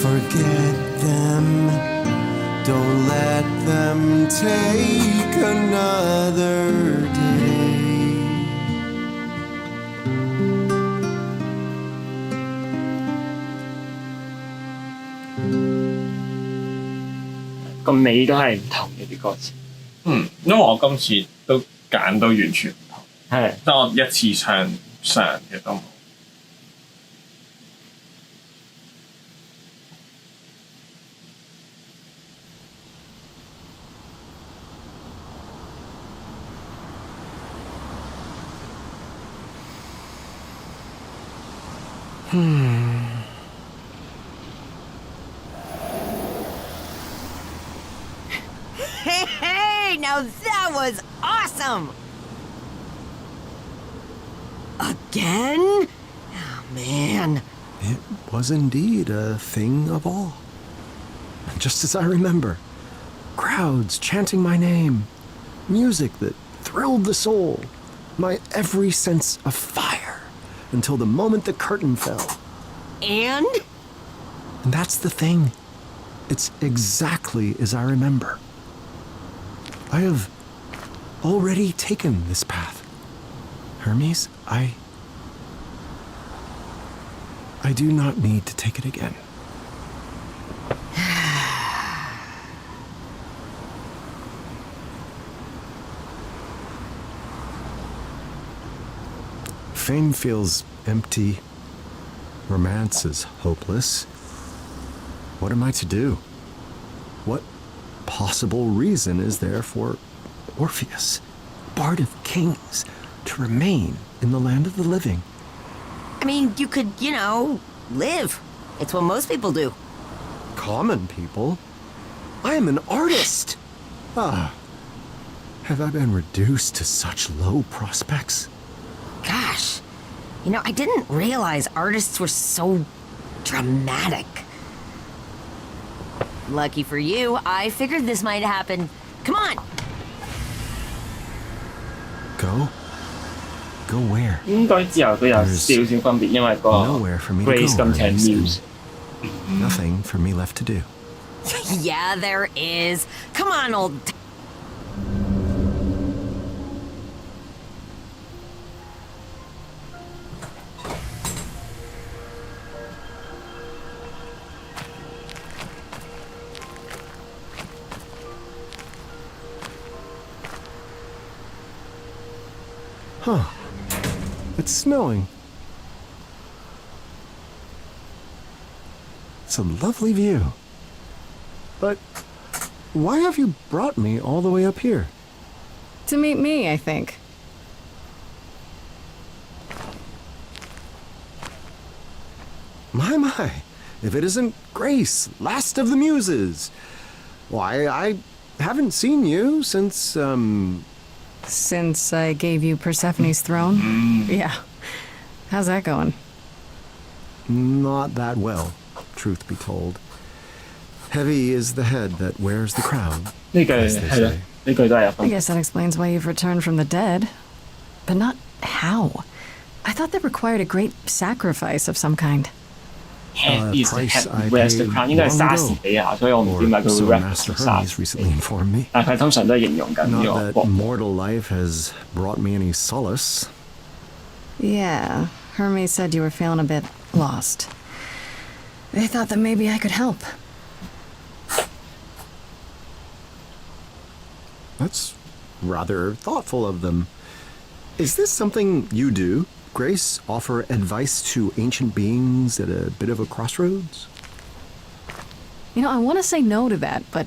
Forget them. Don't let them take another day. 個尾都係唔同嘅啲歌詞。嗯，因為我今次都揀到完全唔同，係得我一次唱嘅都冇。Hey, now that was awesome! Again? Oh, man. It was indeed a thing of awe. Just as I remember. Crowds chanting my name. Music that thrilled the soul. My every sense of fire. Until the moment the curtain fell. And? And that's the thing. It's exactly as I remember. I have already taken this path. Hermes, I do not need to take it again. Fame feels empty. Romance is hopeless. What am I to do? What possible reason is there for Orpheus, Bard of Kings, to remain in the land of the living? I mean, you could, live. It's what most people do. Common people? I am an artist! Have I been reduced to such low prospects? Gosh, I didn't realize artists were so dramatic. Lucky for you, I figured this might happen. Come on! Go? Go where? 應該之後都有少少分別，因為個 Nowhere for me to Grace go. 咁請 Muse。 Nothing for me left to do. Yeah, there is. Come on, old... Huh. It's snowing. It's a lovely view. But why have you brought me all the way up here? To meet me, I think. My. If it isn't Grace, last of the Muses. Why, I haven't seen you since, Since I gave you Persephone's throne? Yeah. How's that going? Not that well, truth be told. Heavy is the head that wears the crown. 呢句 as they 係咯， say. 呢句都係有 I 分別。 guess that explains why you've returned from the dead. But not how. I thought that required a great sacrifice of some kind. Head is the price I head wears the paid crown，應該係 long 莎士 ago. 比亞，所以我唔知點解佢 So 會 Master reference 莎 Hermes 士 recently informed me. 但係佢通常都係形容緊呢 Not 個 that 國。 mortal life has brought me any solace. Yeah, Hermes said you were feeling a bit lost. They thought that maybe I could help. That's rather thoughtful of them. Is this something you do, Grace? Offer advice to ancient beings at a bit of a crossroads? I want to say no to that, but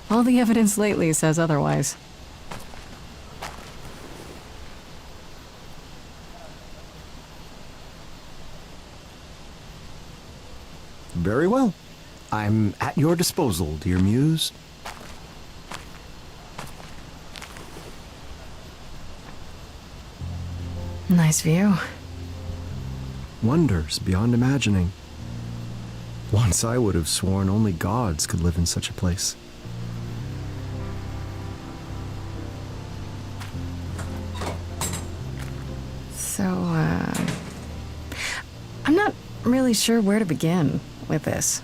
all the evidence lately says otherwise. Very well. I'm at your disposal, dear Muse. Nice view. Wonders beyond imagining. Once I would have sworn only gods could live in such a place. So, I'm not really sure where to begin with this.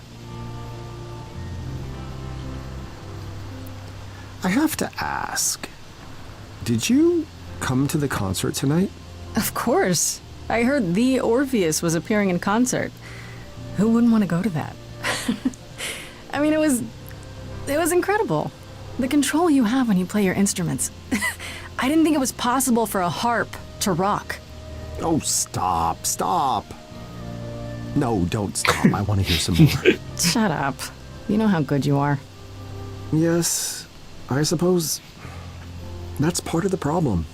I have to ask, did you come to the concert tonight? Of course. I heard the Orpheus was appearing in concert. Who wouldn't want to go to that? I mean, it was incredible. The control you have when you play your instruments. I didn't think it was possible for a harp to rock. Oh, stop. No, don't stop. I want to hear some more. Shut up. You know how good you are. Yes, I suppose that's part of the problem.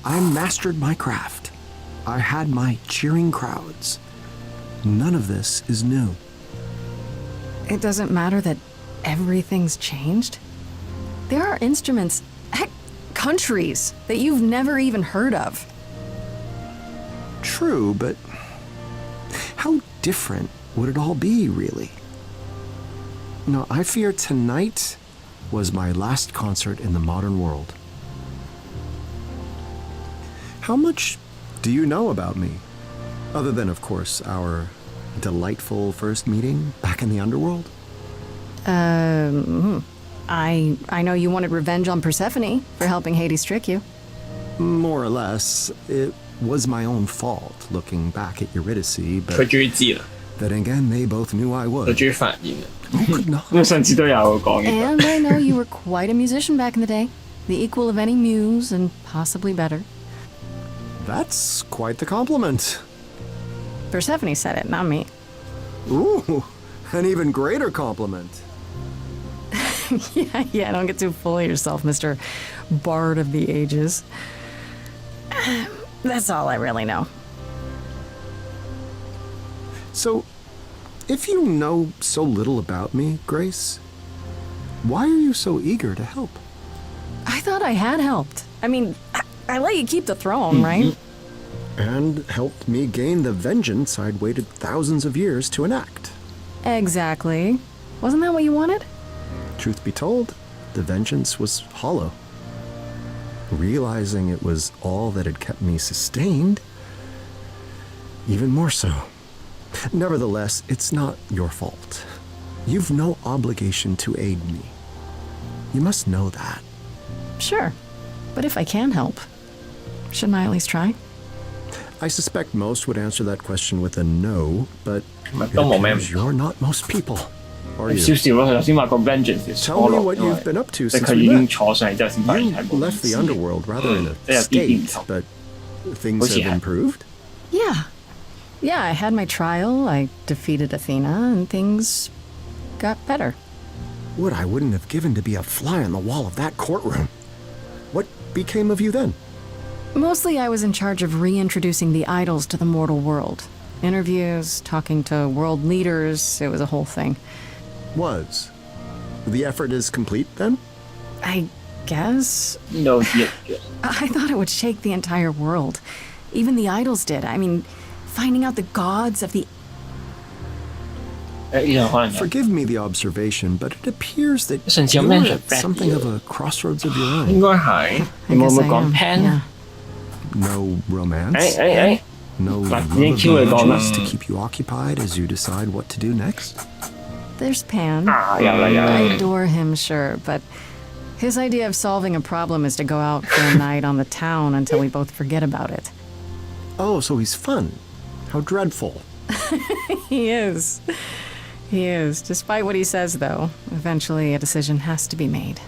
I mastered my craft. I had my cheering crowds. none of this is new. It doesn't matter that everything's changed. There are instruments, heck, countries that you've never even heard of. True, but how different would it all be, really? No, I fear tonight was my last concert in the modern world. How much do you know about me? Other than, of course, our delightful first meeting back in the underworld? I know you wanted revenge on Persephone for helping Hades trick you. More or less. It was my own fault, looking back at Eurydice, 佢 but 終於知啦， then again, they both knew I 佢 would. 終於發現啦。 Who could not? 咁上次都有講嘅。 And I know you were quite a musician back in the day. The equal of any muse, and possibly better. That's quite the compliment. Persephone said it, not me. Ooh, an even greater compliment. Yeah, don't get too full of yourself, Mr. Bard of the Ages. That's all I really know. So, if you know so little about me, Grace, why are you so eager to help? I thought I had helped. I mean, I let you keep the throne, right? And helped me gain the vengeance I'd waited thousands of years to enact. Exactly. Wasn't that what you wanted? Truth be told, the vengeance was hollow. Realizing it was all that had kept me sustained, even more so. Nevertheless, it's not your fault. You've no obligation to aid me. You must know that. Sure. But if I can help, shouldn't I at least try? I suspect most would answer that question with a no, but it 都冇咩唔 appears you're not most people, are 少 you? 少咯，佢頭先話個 vengeance is Tell me hollow， what 因為 you've been up to 即係 since 佢 we 已經 met. 坐上嚟之後先發現 You 係冇 left the 事。 underworld rather in a 即係有啲唔 state, 同。 but things What's he have had? improved? Yeah. Yeah, I had my trial, I defeated Athena, and things got better. What I wouldn't have given to be a fly on the wall of that courtroom. What became of you then? Mostly I was in charge of reintroducing the idols to the mortal world. Interviews, talking to world leaders, it was a whole thing. Was. The effort is complete then? I guess? No, I thought it would shake the entire world. Even the idols did. I mean, finding out the gods of the... 呢樣可能有 Forgive me the observation, but it appears that 上次有 you're mention at something of a crossroads of your 應 own. 該係 I 你會唔 guess 會 I 講 am. pen？ Yeah. No romance? 誒 No love 已經 of Q 你講啦。 images to keep you occupied as you decide what to do next? There's Pan. 啊有啦有 I 啦。 adore him, sure, but his idea of solving a problem is to go out for a night on the town until we both forget about it. Oh, so he's fun. How dreadful. He is. He is. Despite what he says, though, eventually a decision has to be made.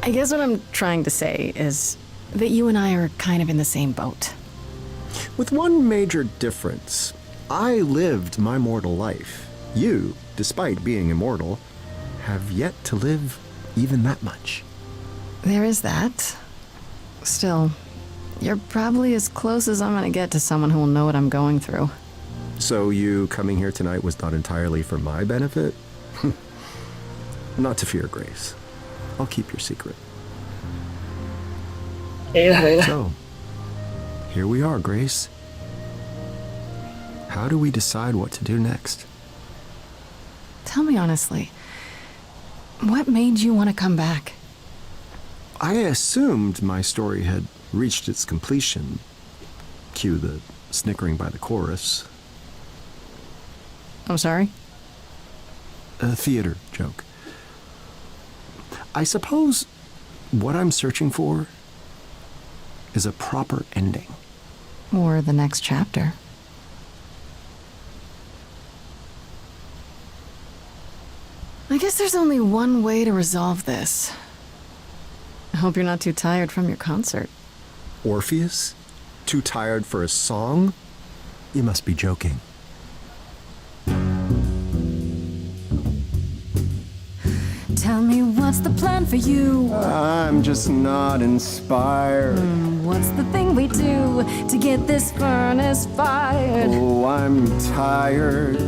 I guess what I'm trying to say is that you and I are kind of in the same boat. With one major difference. I lived my mortal life. You, despite being immortal, have yet to live even that much. There is that. Still, you're probably as close as I'm gonna get to someone who will know what I'm going through. So you coming here tonight was not entirely for my benefit? Not to fear, Grace. I'll keep your secret. 嚟啦嚟啦。 So, here we are, Grace. How do we decide what to do next? Tell me honestly, what made you want to come back? I assumed my story had reached its completion. Cue the snickering by the chorus. I'm sorry? A theater joke. I suppose what I'm searching for is a proper ending. Or the next chapter. I guess there's only one way to resolve this. I hope you're not too tired from your concert. Orpheus? Too tired for a song? You must be joking. Tell me what's the plan for you? I'm just not inspired. What's the thing we do? do to get this furnace fired? Oh, I'm tired,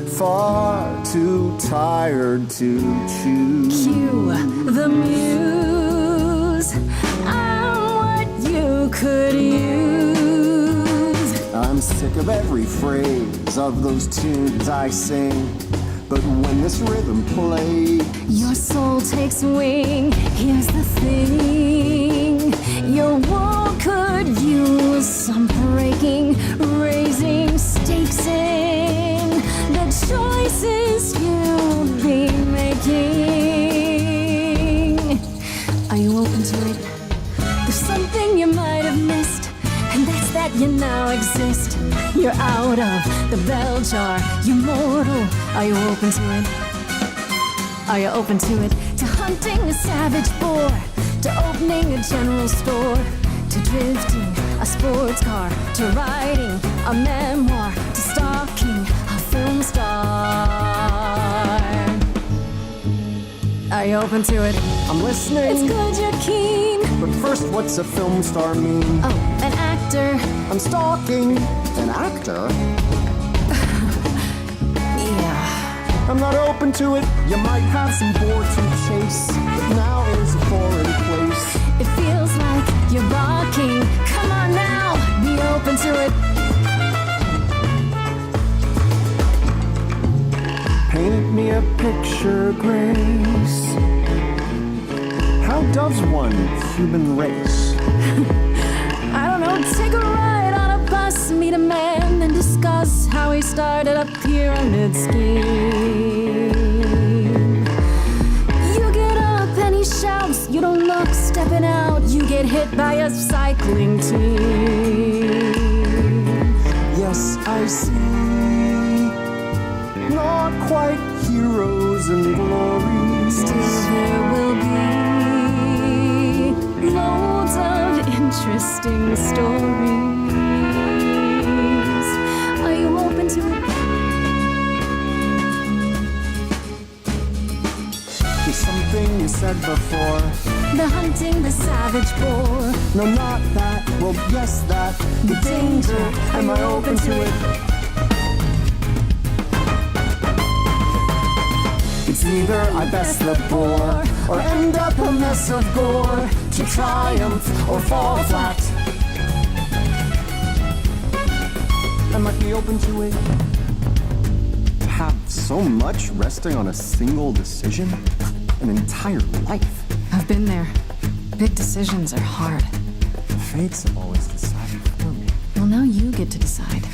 far too tired to choose. Cue the muse. I'm what you could use. I'm sick of every phrase of those tunes I sing. But when this rhythm plays, your soul takes wing. Here's the thing, your world could use some breaking, raising stakes in the choices you'll be making. Are you open to it? There's something you might have missed, and that's that you now exist. You're out of the bell jar, you're mortal. Are you open to it? Are you open to it? To hunting a savage boar, to opening a general store, to drifting a sports car, to writing a memoir, to stalking a film star. Are you open to it? I'm listening. It's good you're keen. But first, what's a film star mean? Oh, an actor. I'm stalking an actor. Yeah. I'm not open to it. You might have some board to chase, but now is a foreign place. It feels like you're barking. Come on now, be open to it. Paint me a picture, Grace. How does one human race? I don't know, take a ride on a bus, meet a man, and discuss how he started a pyramid scheme. You get up and he shouts, you don't look, stepping out, you get hit by a cycling team. Yes, I see. Not quite heroes and glory. Still there will be loads of interesting stories. Are you open to it? There's something you said before. The hunting the savage boar. No, not that. Well, yes, that. The danger. Am I open to it? It's either I best the bore or end up a mess of gore, to triumph or fall flat. I might be open to it. To have so much resting on a single decision, an entire life. I've been there. Big decisions are hard. The fates have always decided for me. Well, now you get to decide.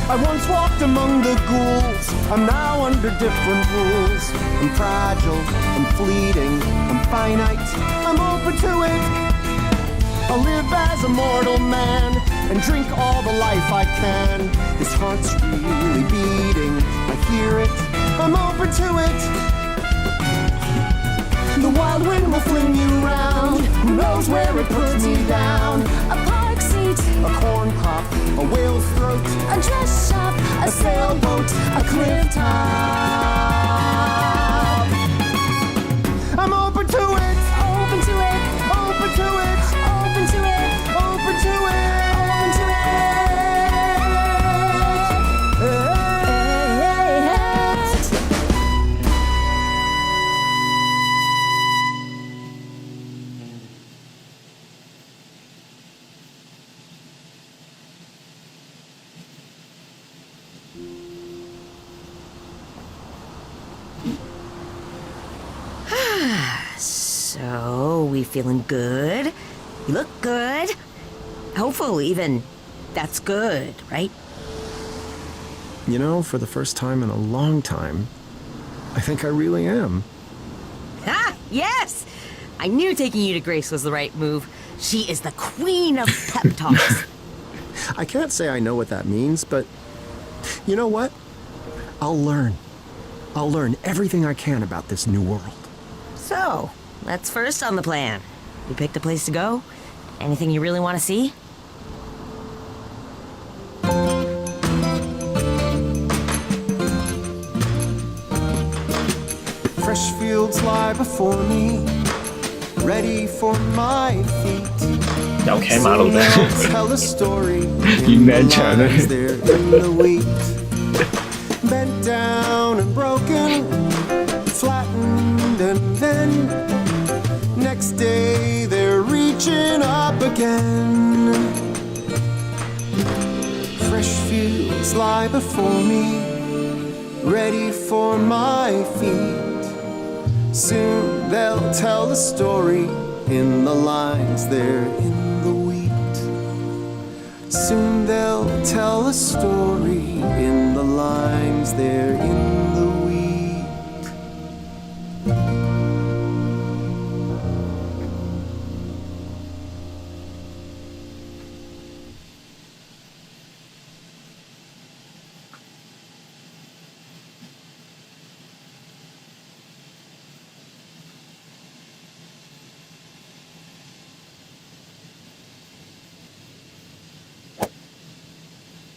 I once walked among the ghouls. I'm now under different rules. I'm fragile, I'm fleeting, I'm finite. I'm open to it. I'll live as a mortal man and drink all the life I can. This heart's really beating, I hear it. I'm open to it. The wild wind will fling you round. Who knows where it puts me down? A park seat, A corn crop, a whale's throat, a dress shop, a sailboat, a cliff top. I'm open to it. open to it, Open to it. open to it, Open to it. open to it. So, we feeling good? You look good. Hopeful, even. That's good, right? You know, for the first time in a long time, I think I really am. Ah, yes! I knew taking you to Grace was the right move. She is the queen of pep talks. I can't say I know what that means, but you know what? I'll learn. I'll learn everything I can about this new world. So, that's first on the plan. You picked a place to go? Anything you really want to see? Fresh fields lie before me, ready for my feet. 又企喺馬路頂， Tell a story 演名場咧。 there in the wheat. Bent down and broken, flattened and then next day they're reaching up again. Fresh fields lie before me, ready for my feet. Soon they'll tell the story in the lines there in the wheat. Soon they'll tell a story in the lines there in the wheat.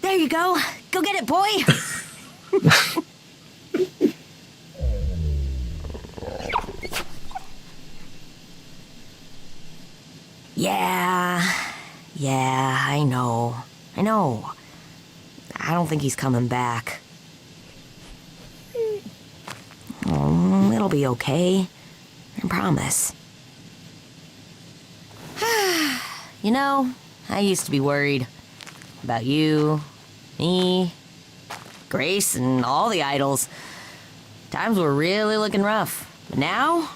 There you go. Go get it, boy. Yeah, I know. I don't think he's coming back. Oh, it'll be okay. I promise. You know, I used to be worried about you, me, Grace, and all the idols. Times were really looking rough. But now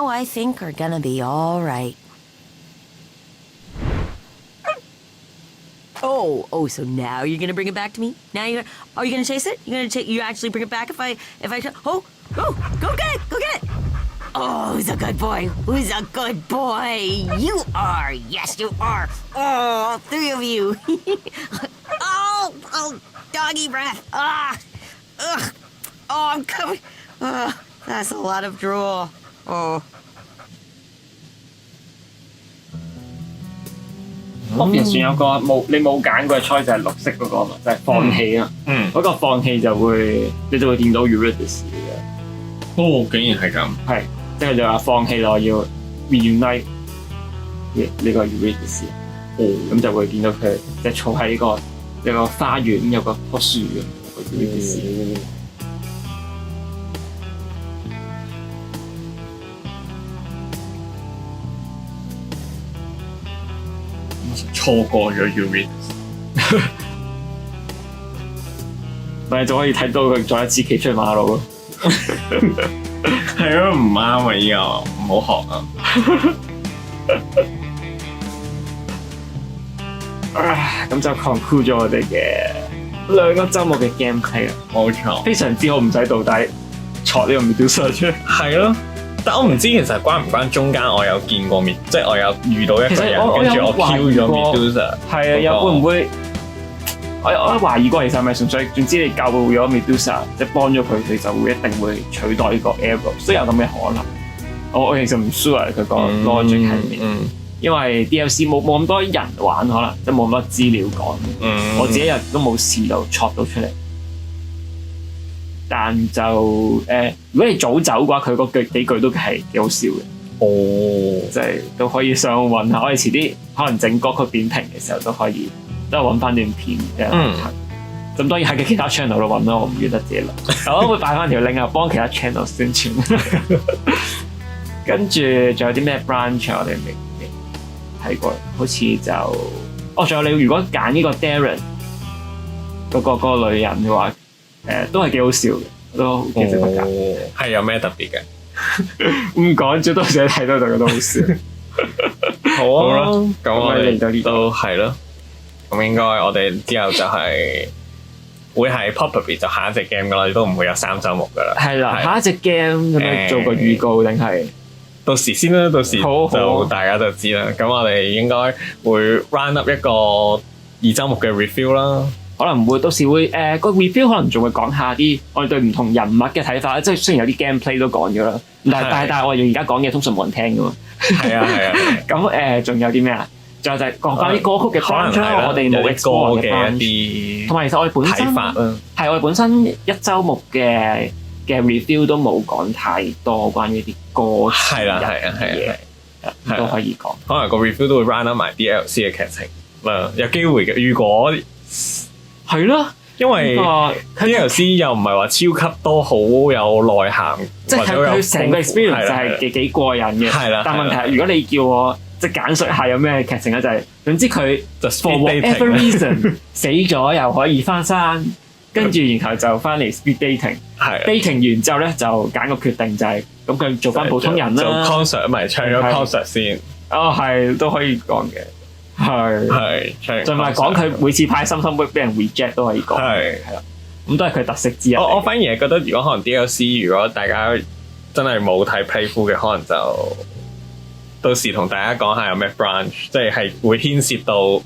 I think are gonna be all right. Oh, so now you're gonna bring it back to me? Are you gonna chase it? You actually bring it back if I go get it! Oh, who's a good boy? You are, yes you are. Oh, 3 of you. oh, doggy breath. Ugh. Oh, I'm coming. That's a lot of drool. Oh. Orpheus 仲有個你冇揀過嘅 choice 就係綠色嗰個嘛，就係放棄啊。嗰個放棄你就會見到 Eurydice 嘅。哦，竟然係咁。係，即係就話放棄咯，要 reunite 呢個 Eurydice。咁就會見到佢即係坐喺呢個有個花園有個棵樹咁個 Eurydice。錯過咗 Eurydice， 咪就可以睇到佢再一次企出馬路咯。係啊，唔啱啊！依家唔好學啊！咁就 conclude 咗我哋嘅2個週末嘅 gameplay 啦。冇錯，非常之好，唔使到底戳呢個 Medusa 出嚟。係咯。但我唔知其實關唔關中間我有見過即係我有遇到一個人，跟住我 kill 咗 Medusa。係啊，有會唔會？我有懷疑過，其實係咪純粹總之你救咗 Medusa， 即係幫咗佢，佢就會一定會取代呢個 Eros， 都有咁嘅可能。我其實唔 sure 佢個 logic 係咩，因為 DLC 冇咁多人玩，可能即係冇咁多資料講。我自己又都冇試到戳到出嚟。但就如果你早走嘅話，佢嗰幾句都係幾好笑嘅。即係都可以上去揾下。我哋遲啲可能整歌曲扁平嘅時候都可以，都係揾翻段片嘅睇。咁當然喺其他 channel 度揾啦，我唔記得自己啦。我都會擺翻條 link 啊，幫其他 channel 宣傳。跟住仲有啲咩 branch 我哋未睇過，好似就仲有你如果揀呢個 Darren 嗰個女人嘅話。都係幾好笑嘅，都幾值得揀。係有咩特別嘅？唔講住，到時睇到就覺得好笑。好啊，咁我哋都係咯。咁應該我哋之後就係會係 probably 就下一隻 game 噶啦，都唔會有3週目噶啦。係啦，下一隻 game 咁樣做個預告定係？到時先啦，到時就大家就知啦。咁我哋應該會 round up 一個2週目嘅 review 啦。可能會到時會個 review 可能仲會講下啲我哋對唔同人物嘅睇法，即係雖然有啲 gameplay 都講咗啦，但係我哋而家講嘅通常冇人聽噶嘛。係啊。咁仲有啲咩啊？仲有就係講翻啲歌曲嘅 branch， 我哋冇 explore 嘅一啲，同埋其實我哋本身睇法啦，係我哋本身1週目嘅嘅 review 都冇講太多關於啲歌詞係啦都可以講。可能個 review 都會 round up 埋 DLC 嘅劇情啦，有機會嘅。如果係咯。因為 DLC 又唔係話超級多好有內涵，即係佢成個 experience 就係幾過癮嘅。係啦，但問題係如果你叫我即係簡述下有咩劇情咧，就係總之佢 for whatever reason 死咗又可以翻生，跟住然後就翻嚟 speed dating 完之後咧就揀個決定就係咁佢做翻普通人啦。做 concert 咪唱咗 concert 先。哦，係都可以講嘅。係，同埋講佢每次派心心 work 俾人 reject 都可以講，係啦，咁都係佢特色之一。我反而係覺得，如果可能 DLC，如果大家真係冇睇 playthrough 嘅，可能就到時同大家講下有咩 branch， 即係會牽涉到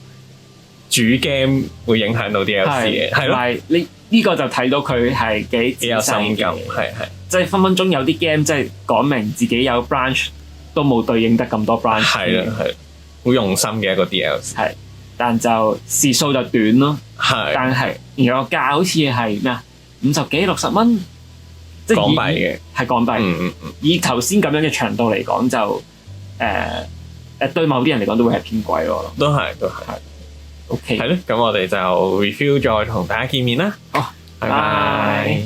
主 game 會影響到 DLC 嘅，係咯。呢個就睇到佢係幾有心感，係即係分分鐘有啲 game 即係講明自己有 branch 都冇對應得咁多 branch， 係啦，係。好用心嘅一個 DLC， 係，但就時數就短咯，係，但係而個價好似係咩啊，50幾60蚊，即係港幣嘅，係港幣。以頭先咁樣嘅長度嚟講，就對某啲人嚟講都會係偏貴咯。都係。OK，係咯，咁我哋就 review 再同大家見面啦。好，拜拜。